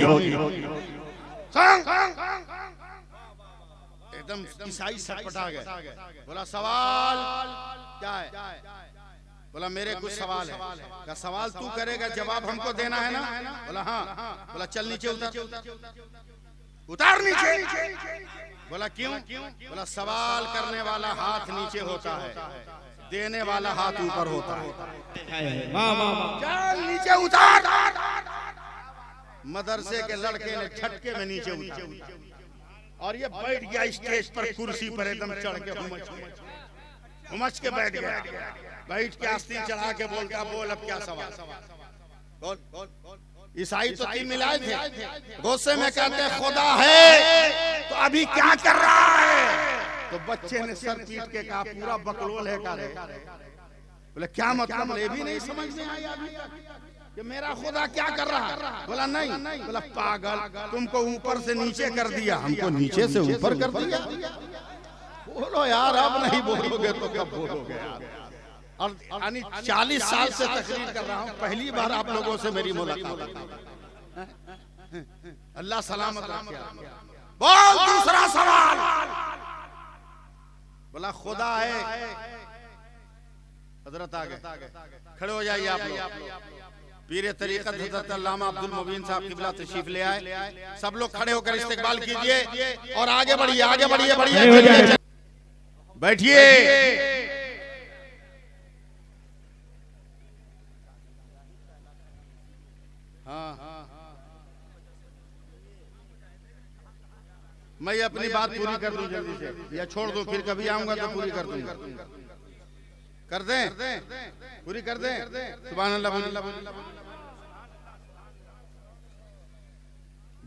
एकदम ईसाई सटपटा गए। बोला सवाल क्या है? बोला मेरे कुछ सवाल है। क्या सवाल तू करेगा, जवाब हमको देना है ना? बोला हाँ। बोला चल नीचे उतार नीचे। बोला क्यों? बोला सवाल करने वाला हाथ नीचे होता है, देने वाला हाथ ऊपर होता है। चल नीचे उतार। मदरसे के लड़के ने झटके में नीचे उतार और ये बैठ गया स्टेज पर, कुर्सी पर एकदम चढ़ के हुमच के बैठ गया। बैठ के आस्तीन चढ़ा के बोलता, बोल अब क्या सवाल? बोल। ईसाई तो 3 मिलाए थे, गुस्से में कहते खुदा है तो अभी क्या कर रहा है? तो बच्चे ने सर पीट के कहा पूरा बकलोल है करे। बोले क्या मतलब? ये भी नहीं समझ में आया अभी तक कि मेरा खुदा क्या कर रहा है? बोला नहीं। बोला पागल, तुमको ऊपर से नीचे कर दिया, हमको नीचे से ऊपर कर दिया। बोलो यार, अब नहीं बोलोगे तो कब बोलोगे यार? और 40 साल से तकरीर कर रहा हूँ, पहली बार आप लोगों से मेरी मुलाकात। अल्लाह सलामत रखे। बोल दूसरा सवाल। बोला खुदा है। हजरत आ गए, खड़े हो जाइए आप लोग। पीर तरीक़त हज़रत अल्लामा अब्दुल मुबीन साहब क़िबला तशरीफ ले आए। सब लोग खड़े होकर इस्तकबाल कीजिए और आगे बढ़िए। बैठिए। मैं अपनी बात पूरी कर दूं जल्दी से, या छोड़ दो, फिर कभी आऊंगा तो पूरी कर दूंगा। कर दें? पूरी कर दें? सुभान अल्लाह।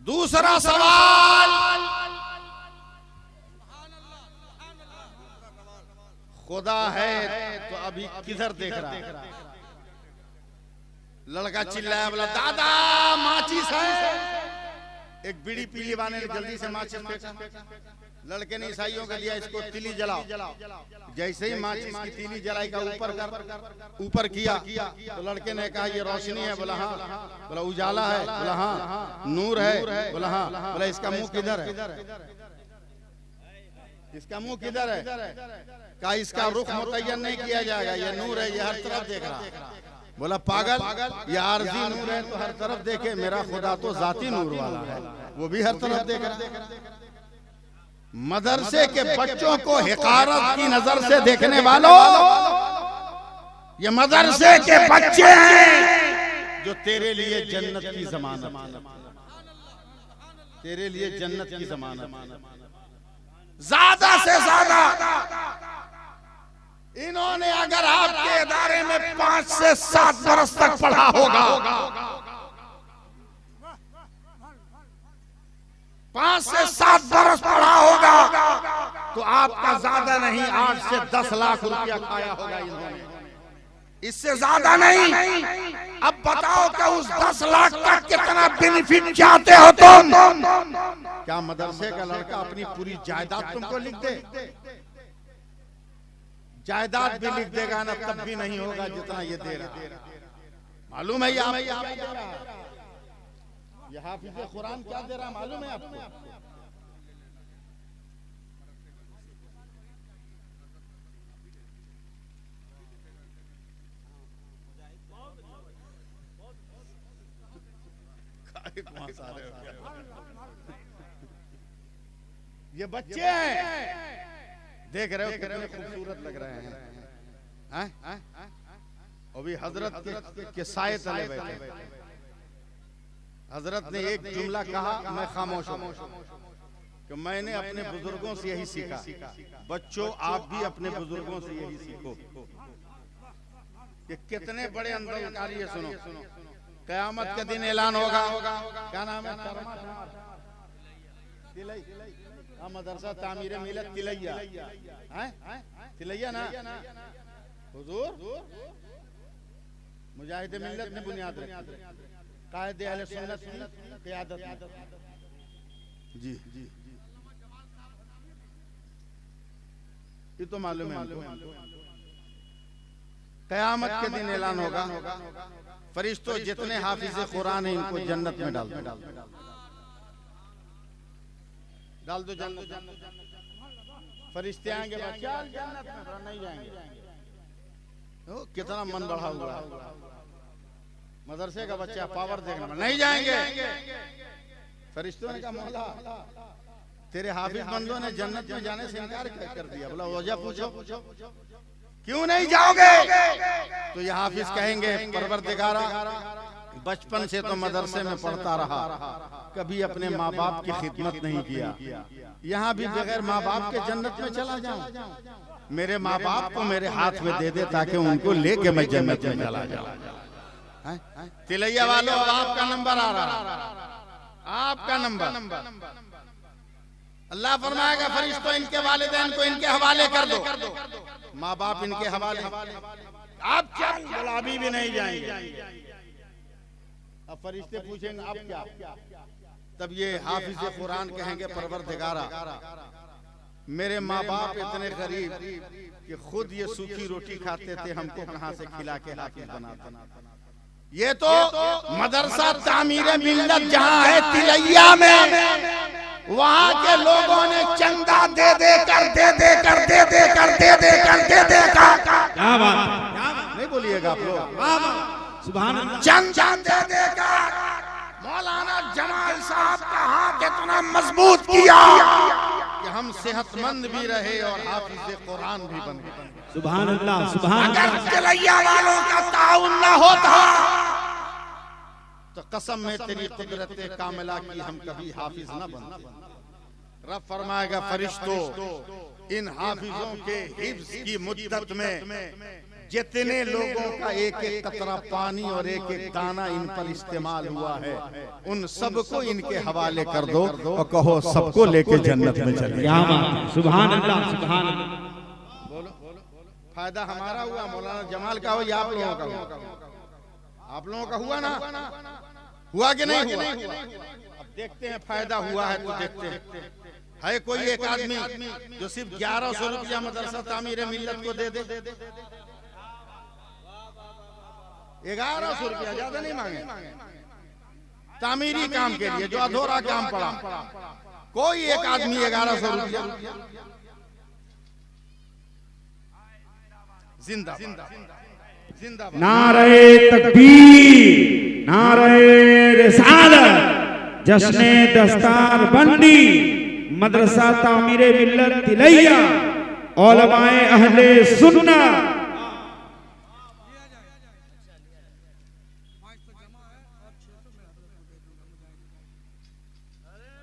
दूसरा सवाल, खुदा है तो अभी किधर देख रहा है? लड़का चिल्लाया, बोला दादा माचिस है। एक बीड़ी पीली वाले ने जल्दी से माचिस फेंका। लड़के ने ईसाइयों को दिया, इसको तिली जलाओ। जैसे ही माचिस की तिली जलाई का ऊपर किया तो लड़के ने कहा ये रोशनी है। बोला हाँ। बोला उजाला है। बोला हाँ। नूर है। बोला हाँ। बोला इसका मुंह किधर है? इसका मुंह किधर है? कहा इसका रुख मुतय्यन नहीं किया जाएगा, ये नूर है, ये हर तरफ देख रहा है। बोला पागल, ये आरजी नूर है तो हर तरफ देखे, मेरा खुदा तो जाती नूर वाला है, वो भी हर तरफ देख रहा है। मदरसे के बच्चों को हिकारत की नजर से देखने वालों, ये मदरसे के बच्चे हैं जो तेरे लिए जन्नत की जमानत, तेरे लिए जन्नत की जमानत। ज्यादा से ज्यादा इन्होंने अगर आपके इदारे में 5 से 7 बरस तक पढ़ा होगा, 5 से 7 बरस पढ़ा होगा, तो आपका ज्यादा नहीं 8 से 10 लाख रुपया खाया होगा इन्होंने, इससे ज्यादा नहीं। अब बताओ कि उस 10 लाख का कितना बेनिफिट चाहते हो तुम? क्या मदरसे का लड़का अपनी पूरी जायदाद तुमको लिख दे? जायदाद भी लिख देगा ना, तब भी नहीं होगा जितना ये दे रहा। मालूम है ये हाफिज कुरान क्या दे रहा, मालूम है आपको? ये बच्चे हैं, देख रहे हो कितने खूबसूरत लग रहे हैं, अभी हजरत के साए तले बैठे। हजरत ने एक जुमला कहा, मैं खामोश हूं कि मैंने अपने बुजुर्गों से यही सीखा। बच्चों आप भी अपने बुजुर्गों से यही सीखो कि कितने बड़े अंदरकारी है। सुनो, कयामत के दिन ऐलान होगा, क्या नाम है? मदरसा तामीर मिलत तिलैया, तिलैया ना हुजूर मुजाहिद मिल्लत ने बुनियाद रखी, कायदे अहले सुन्नत की क़यादत में। जी जी ये तो मालूम है हमको। कयामत के दिन ऐलान होगा, फरिश्तों जितने हाफिज कुरान है इनको जन्नत में डाल दो, डाल दो जन्नत। फरिश्ते आएंगे, बच्चा जन्नत में नहीं जाएंगे। कितना मन बढ़ा हुआ है। मदरसे का बच्चा पावर देखने में नहीं जाएंगे। फरिश्तों ने कहा मौला तेरे हाफिज बंदों ने जन्नत में जाने से इनकार कर दिया। बोला वजह पूछो, क्यों नहीं जाओगे? तो ये हाफिज कहेंगे परवरदिगारा बचपन से तो मदरसे में पढ़ता रहा, कभी अपने माँ बाप की खिदमत नहीं किया, यहाँ भी बगैर माँ बाप के जन्नत में चला जाऊं। मेरे माँ बाप को मेरे हाथ में दे दे ताकि उनको लेके मैं जन्नत में चला जाऊं। तिलैया वालों अब आपका नंबर आ रहा, आपका नंबर। अल्लाह फरमाएगा फरिश्तों इनके वालिदैन को इनके हवाले कर दो, माँ बाप इनके हवाले। आप क्या? बोला अभी भी नहीं जाएंगे। अब फरिश्ते पूछेंगे अब क्या? तब ये हाफिज कुरान कहेंगे परवरदिगारा मेरे माँ बाप इतने गरीब कि खुद ये सूखी रोटी खाते थे, हमको कहां से खिला के हाफिज बनाते। ये तो मदरसा तामीर मिल्लत जहां है तिलैया में, वहां के लोगों ने चंदा दे दे कर क्या बात नहीं बोलिएगा आप लोग, सुभान अल्लाह। चंदा दे देकर मौलाना जमाल साहब का हाथ इतना मजबूत किया कि हम सेहतमंद भी रहे और हाफिज कुरान भी बन गए। सुभान अल्लाह, सुभान अल्लाह। अगर तिलैया वालों का ताउन न होता तो कसम में तेरी कुदरत कामिला की हम कभी हाफिज न बनते। रब फरमाएगा फरिश्तों इन हाफिजों के हिफ्ज की मुद्दत में जितने लोगों का एक एक कतरा पानी और एक एक दाना इन पर इस्तेमाल हुआ है, उन सबको इनके हवाले कर दो और कहो सबको लेके जन्नत में चले। क्या बात है, सुभान अल्लाह, सुभान अल्लाह। बोलो, फायदा हमारा हुआ, मौलाना जमाल का हो या आप लोगों का हुआ? आप लोगों का हुआ ना? हुआ कि नहीं हुआ? अब देखते हैं, फायदा हुआ है तो देखते हैं। है कोई एक आदमी जो सिर्फ 1100 रुपया मदरसा तामीर मिल्लत को दे दे? 1100 रुपया, ज्यादा नहीं मांगे, तामीरी काम के लिए जो अधूरा काम पड़ा। कोई एक आदमी 1100 रुपया, जिंदाबाद, नारे तकबीर, नारे रिसालत, जश्ने दस्तार बंदी, मदरसा तामीरे मिल्लत तिलैया, उलमाए अहले सुन्नत।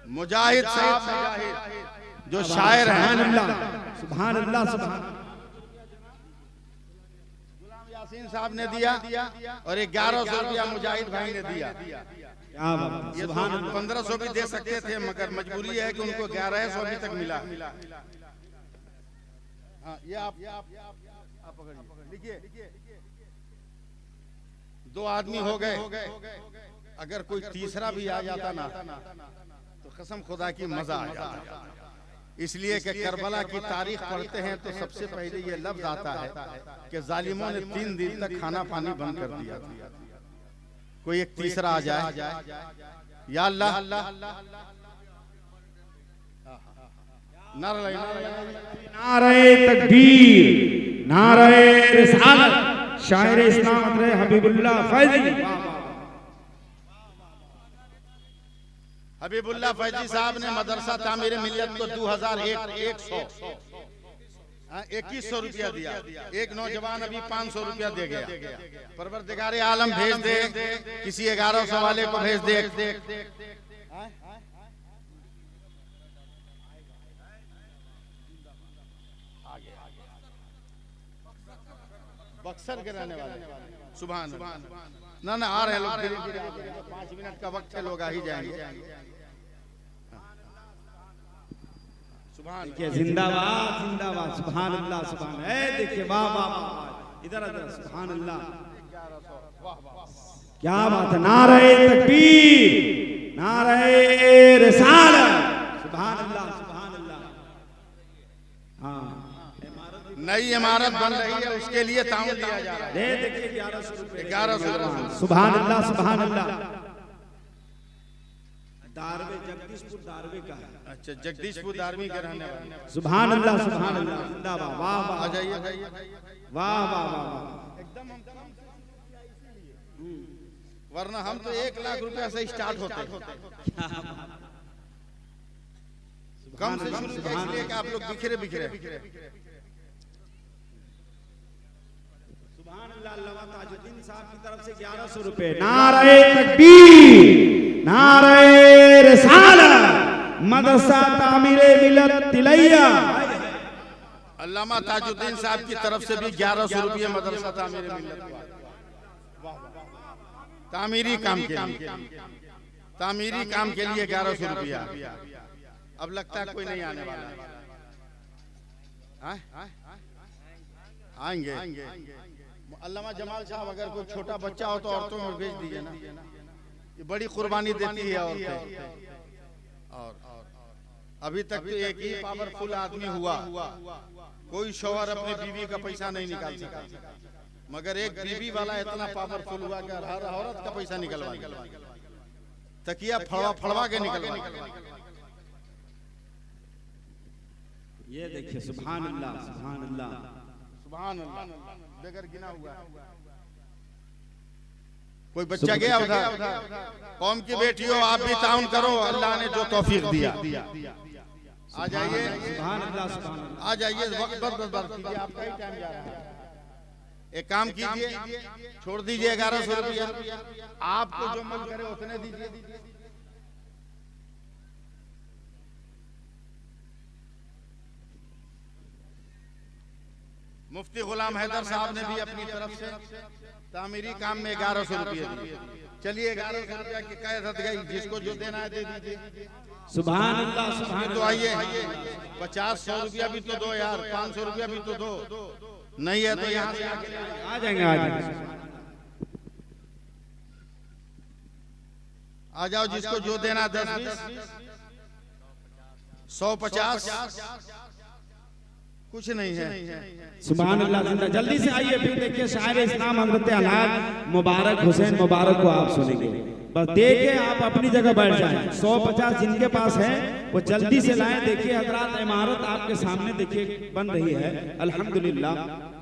मुजाहिद साहब जो शायर हैं, सुभान अल्लाह, सुभान। गुलाम यासीन साहब ने दिया और 1100 रुपया मुजाहिद भाई ने दिया। क्या बात, ये तो 1500 भी दे सकते थे, मगर मजबूरी है कि उनको 1100 अभी तक मिला। हाँ, ये आप पकड़िए, लिखिए। 2 आदमी हो गए, अगर कोई तीसरा भी आ जाता ना तो कसम खुदा की मजा आ जाता। इसलिए कि करबला की तारीख पढ़ते हैं तो सबसे पहले ये लफ्ज आता है कि जालिमों ने 3 दिन तक खाना पानी बंद कर दिया था। कोई एक तीसरा आ जाए, या अल्लाह, नारे तकबीर, नारे रिसालत, शायर इस्लाम हज़रत हबीबुल्लाह फैजी। हबीबुल्लाह फैजी साहब ने मदरसा तामीर मिल्लत को 2100 रुपया दिया। एक नौजवान अभी 500 रुपया दे गया। परवरदिगारे आलम भेज दे, किसी 1100 वाले को भेज दे। बक्सर के रहने वाले, सुभान ना आ रहे लोग, 5 मिनट का वक्त है, लोग आ ही जाएंगे। जिंदाबाद, जिंदाबाद, सुभान अल्लाह, सुभान। देखिए, वाह वाह वाह, इधर सुभान अल्लाह, क्या बात है। नारे तकबीर, नारे रिसालत, सुभान अल्लाह, सुभान अल्लाह। हाँ, नई इमारत बन रही है, उसके लिए ताउन दिया जा रहा है। देखिए 1100 रुपए, 1100, सुभान अल्लाह, सुभान अल्लाह। दारवे, जगदीशपुर दारवे का है। अच्छा, जगदीशपुर दारवी के रहने वाले, सुभान अल्लाह, सुभान अल्लाह, जिंदाबाद, वाह वाह, आ जाइए, वाह वाह वाह। एकदम वरना हम तो 1 लाख रुपया से स्टार्ट होते हैं, कम से शुरू किया, इसलिए कि आप लोग बिखरे बिखरे। सुभान अल्लाह, अल्लामा ताजुद्दीन साहब की तरफ से 1100 रुपए। नारे तकबीर, नारे रिसालत, मदरसा तामीरे मिल्लत तिलैया। अल्लामा ताजुद्दीन साहब की तरफ से भी 1100 रुपये मदरसा तामीरे मिल्लत, तामीरी काम के लिए, तामीरी काम के लिए 1100 रुपया। अब लगता है कोई नहीं आने वाला, आएंगे। अल्लामा जमाल साहब, अगर कोई छोटा बच्चा हो तो औरतों में भेज दीजिए ना, ये बड़ी कुर्बानी देती है औरतें। और अभी तक तो एक ही पावरफुल आदमी हुआ, कोई शौहर अपनी बीवी का पैसा नहीं निकाल सका, मगर एक बीवी वाला इतना पावरफुल हुआ कि हर औरत का पैसा निकलवा, तकिया फड़वा के निकलवा। ये देखिए, सुभान अल्लाह, सुभान अल्लाह, सुभान अल्लाह, बगैर गिना हुआ। कोई बच्चा गया उधर, कौम की बेटियों आप भी ताउन करो, अल्लाह ने जो तौफीक दिया। आ जाइए, सुभान अल्लाह, सुभान अल्लाह। आ जाइए, वक्त बर्बाद कीजिए, आपका ही टाइम जा रहा है। एक काम कीजिए, छोड़ दीजिए 1100 रुपया, आपको जो मन करे उतने दीजिए। मुफ्ती गुलाम हैदर साहब ने भी अपनी तरफ से तामीरी काम में 1100 रुपये दिए। चलिए 1100 रुपया की कैद गई, जिसको जो देना है दे दीजिए। सुभान अल्लाह सुभान तो आइए 50-100 रुपया भी तो दो यार, 500 रुपया भी तो दो, नहीं है तो यहाँ से आ जाएंगे आ जाएंगे। आ जाओ, जिसको जो देना 10-20 150 कुछ नहीं है। सुभान अल्लाह जिंदा। जल्दी से आइए, फिर देखिए शायर इस्लाम हज़रत अल्हाज मुबारक हुसैन मुबारक को आप सुनेंगे। बस देखे आप अपनी जगह बैठ जाएं। 150 जिनके पास है वो जल्दी से लाएं। देखिए हजरात, इमारत आपके सामने देखिए बन रही है अल्हम्दुलिल्लाह।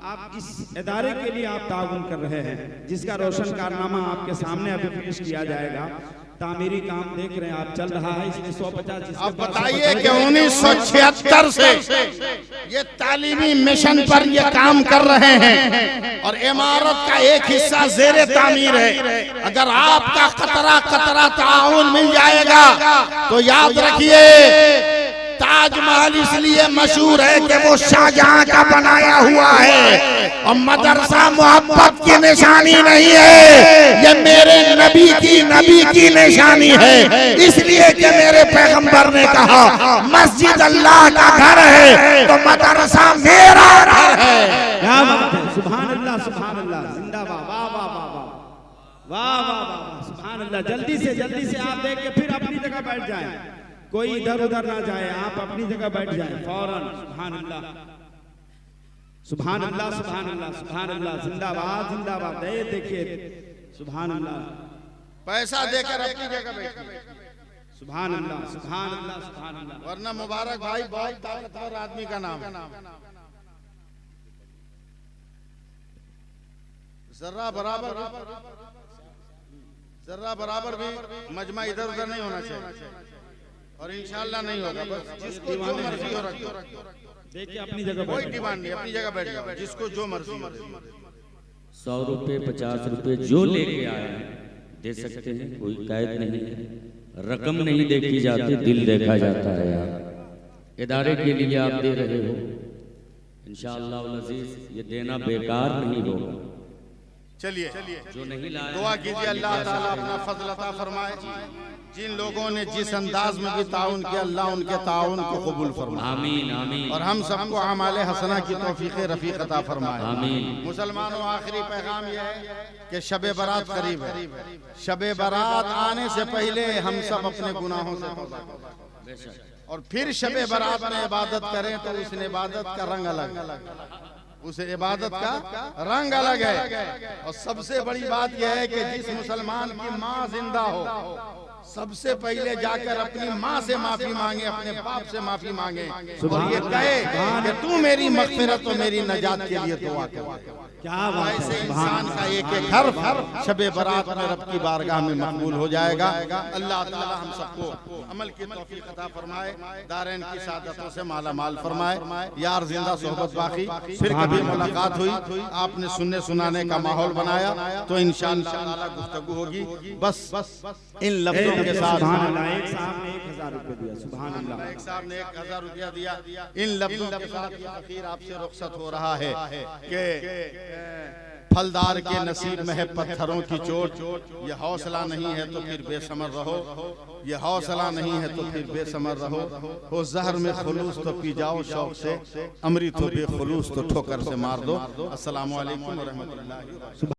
आप इस इदारे के लिए आप ताउन कर रहे हैं, जिसका रोशन कारनामा आपके सामने अभी पेश किया जाएगा। तामीरी काम देख रहे हैं आप चल रहा है, इसलिए 150। अब बताइए कि 1976 से ये तालीमी मिशन पर ये काम कर रहे हैं और इमारत का एक हिस्सा ज़ेरे तामीर है। अगर आपका कतरा ताउन मिल जाएगा तो याद रखिए, ताजमहल इसलिए मशहूर है कि वो शाहजहां का बनाया हुआ है और मदरसा मोहब्बत की निशानी नहीं है, ये मेरे नबी की निशानी है। इसलिए कि मेरे पैगंबर ने कहा मस्जिद अल्लाह का घर है तो मदरसा मेरा घर है। क्या बात है, सुभान अल्लाह सुभान अल्लाह, जिंदाबाद, वाह वाह वाह वाह वाह वाह वाह, सुभान अल्लाह। जल्दी से आप देख के फिर अपनी जगह बैठ जाएं, कोई इधर उधर ना जाए, आप अपनी जगह बैठ जाएं फौरन। सुभान अल्लाह सुभान अल्लाह सुभान अल्लाह सुभान अल्लाह, जिंदाबाद जिंदाबाद। देखिए सुभान अल्लाह, पैसा देकर अपनी जगह बैठिए। सुभान अल्लाह सुभान अल्लाह सुभान अल्लाह। वरना मुबारक भाई बहुत ताकतवर आदमी का नाम है। जर्रा बराबर भी मजमा इधर उधर नहीं होना चाहिए और इंशाल्लाह नहीं होगा। बस जिसको जो मर्जी हो रखो, देखिए अपनी जगह कोई डिमांड नहीं, अपनी जगह बैठ जाओ, जिसको जो मर्जी हो। 100 रुपये 50 रुपये जो लेके आए दे सकते हैं, कोई कैद नहीं है। रकम नहीं देखी जाती, दिल देखा जाता है। यार इदारे के लिए आप दे रहे हो, इंशाअल्लाह अज़ीज़ ये देना बेकार नहीं होगा। चलिए जो नहीं लाए दुआ कीजिए अल्लाह ताला अपना फजल अता फरमाए। जिन लोगों ने जिस अंदाज में भी ताउन किया, अल्लाह उनके ताउन को कबूल फरमाए। आमीन आमीन। और हम सबको अमाले हसना की तौफीक रफीक अता फरमाए। आमीन। मुसलमानों, आखिरी पैगाम यह है कि शबे बारात करीब है। शबे बारात आने से पहले हम सब अपने गुनाहों से तौबा करें और फिर शबे बारात में इबादत करें तो उस इबादत का रंग अलग, उस इबादत का रंग अलग है। और सबसे बड़ी बात यह है कि जिस मुसलमान की माँ जिंदा हो, सबसे पहले जाकर अपनी माँ से माफी मांगे, अपने बाप से माफी मांगे और ये कहे कि तू मेरी मग़फ़िरत और मेरी नजात के लिए दुआ कर। क्या बात है, ऐसे इंसान का एक हर्फ शबे बारात में रब की बारगाह में मकबूल हो जाएगा। अल्लाह ताला हम सबको अमल की तौफीक अता फरमाए, दारैन की सादतों से माला माल फरमाए। यार जिंदा सोहबत बाकी, फिर कभी मुलाकात हुई, आपने सुनने सुनाने का माहौल बनाया तो इंशाअल्लाह गुफ्तगू होगी। बस इन लफ्जों के साथ सुभान अल्लाह। एक साहब ने 1000 रुपये दिया, सुभान अल्लाह। एक साहब ने 1000 रुपया दिया। इन लफ्जों के साथ ये फकीर आपसे रुखसत हो रहा है कि फलदार के नसीब में है पत्थरों की चोट। ये हौसला नहीं है तो फिर बेसमर रहो, ये हौसला नहीं है तो फिर बेसमर रहो। हो जहर में खुलूस तो पी जाओ शौक से, अमृत हो बेखुलूस तो ठोकर से मार दो। अस्सलामु अलैकुम व रहमतुल्लाहि।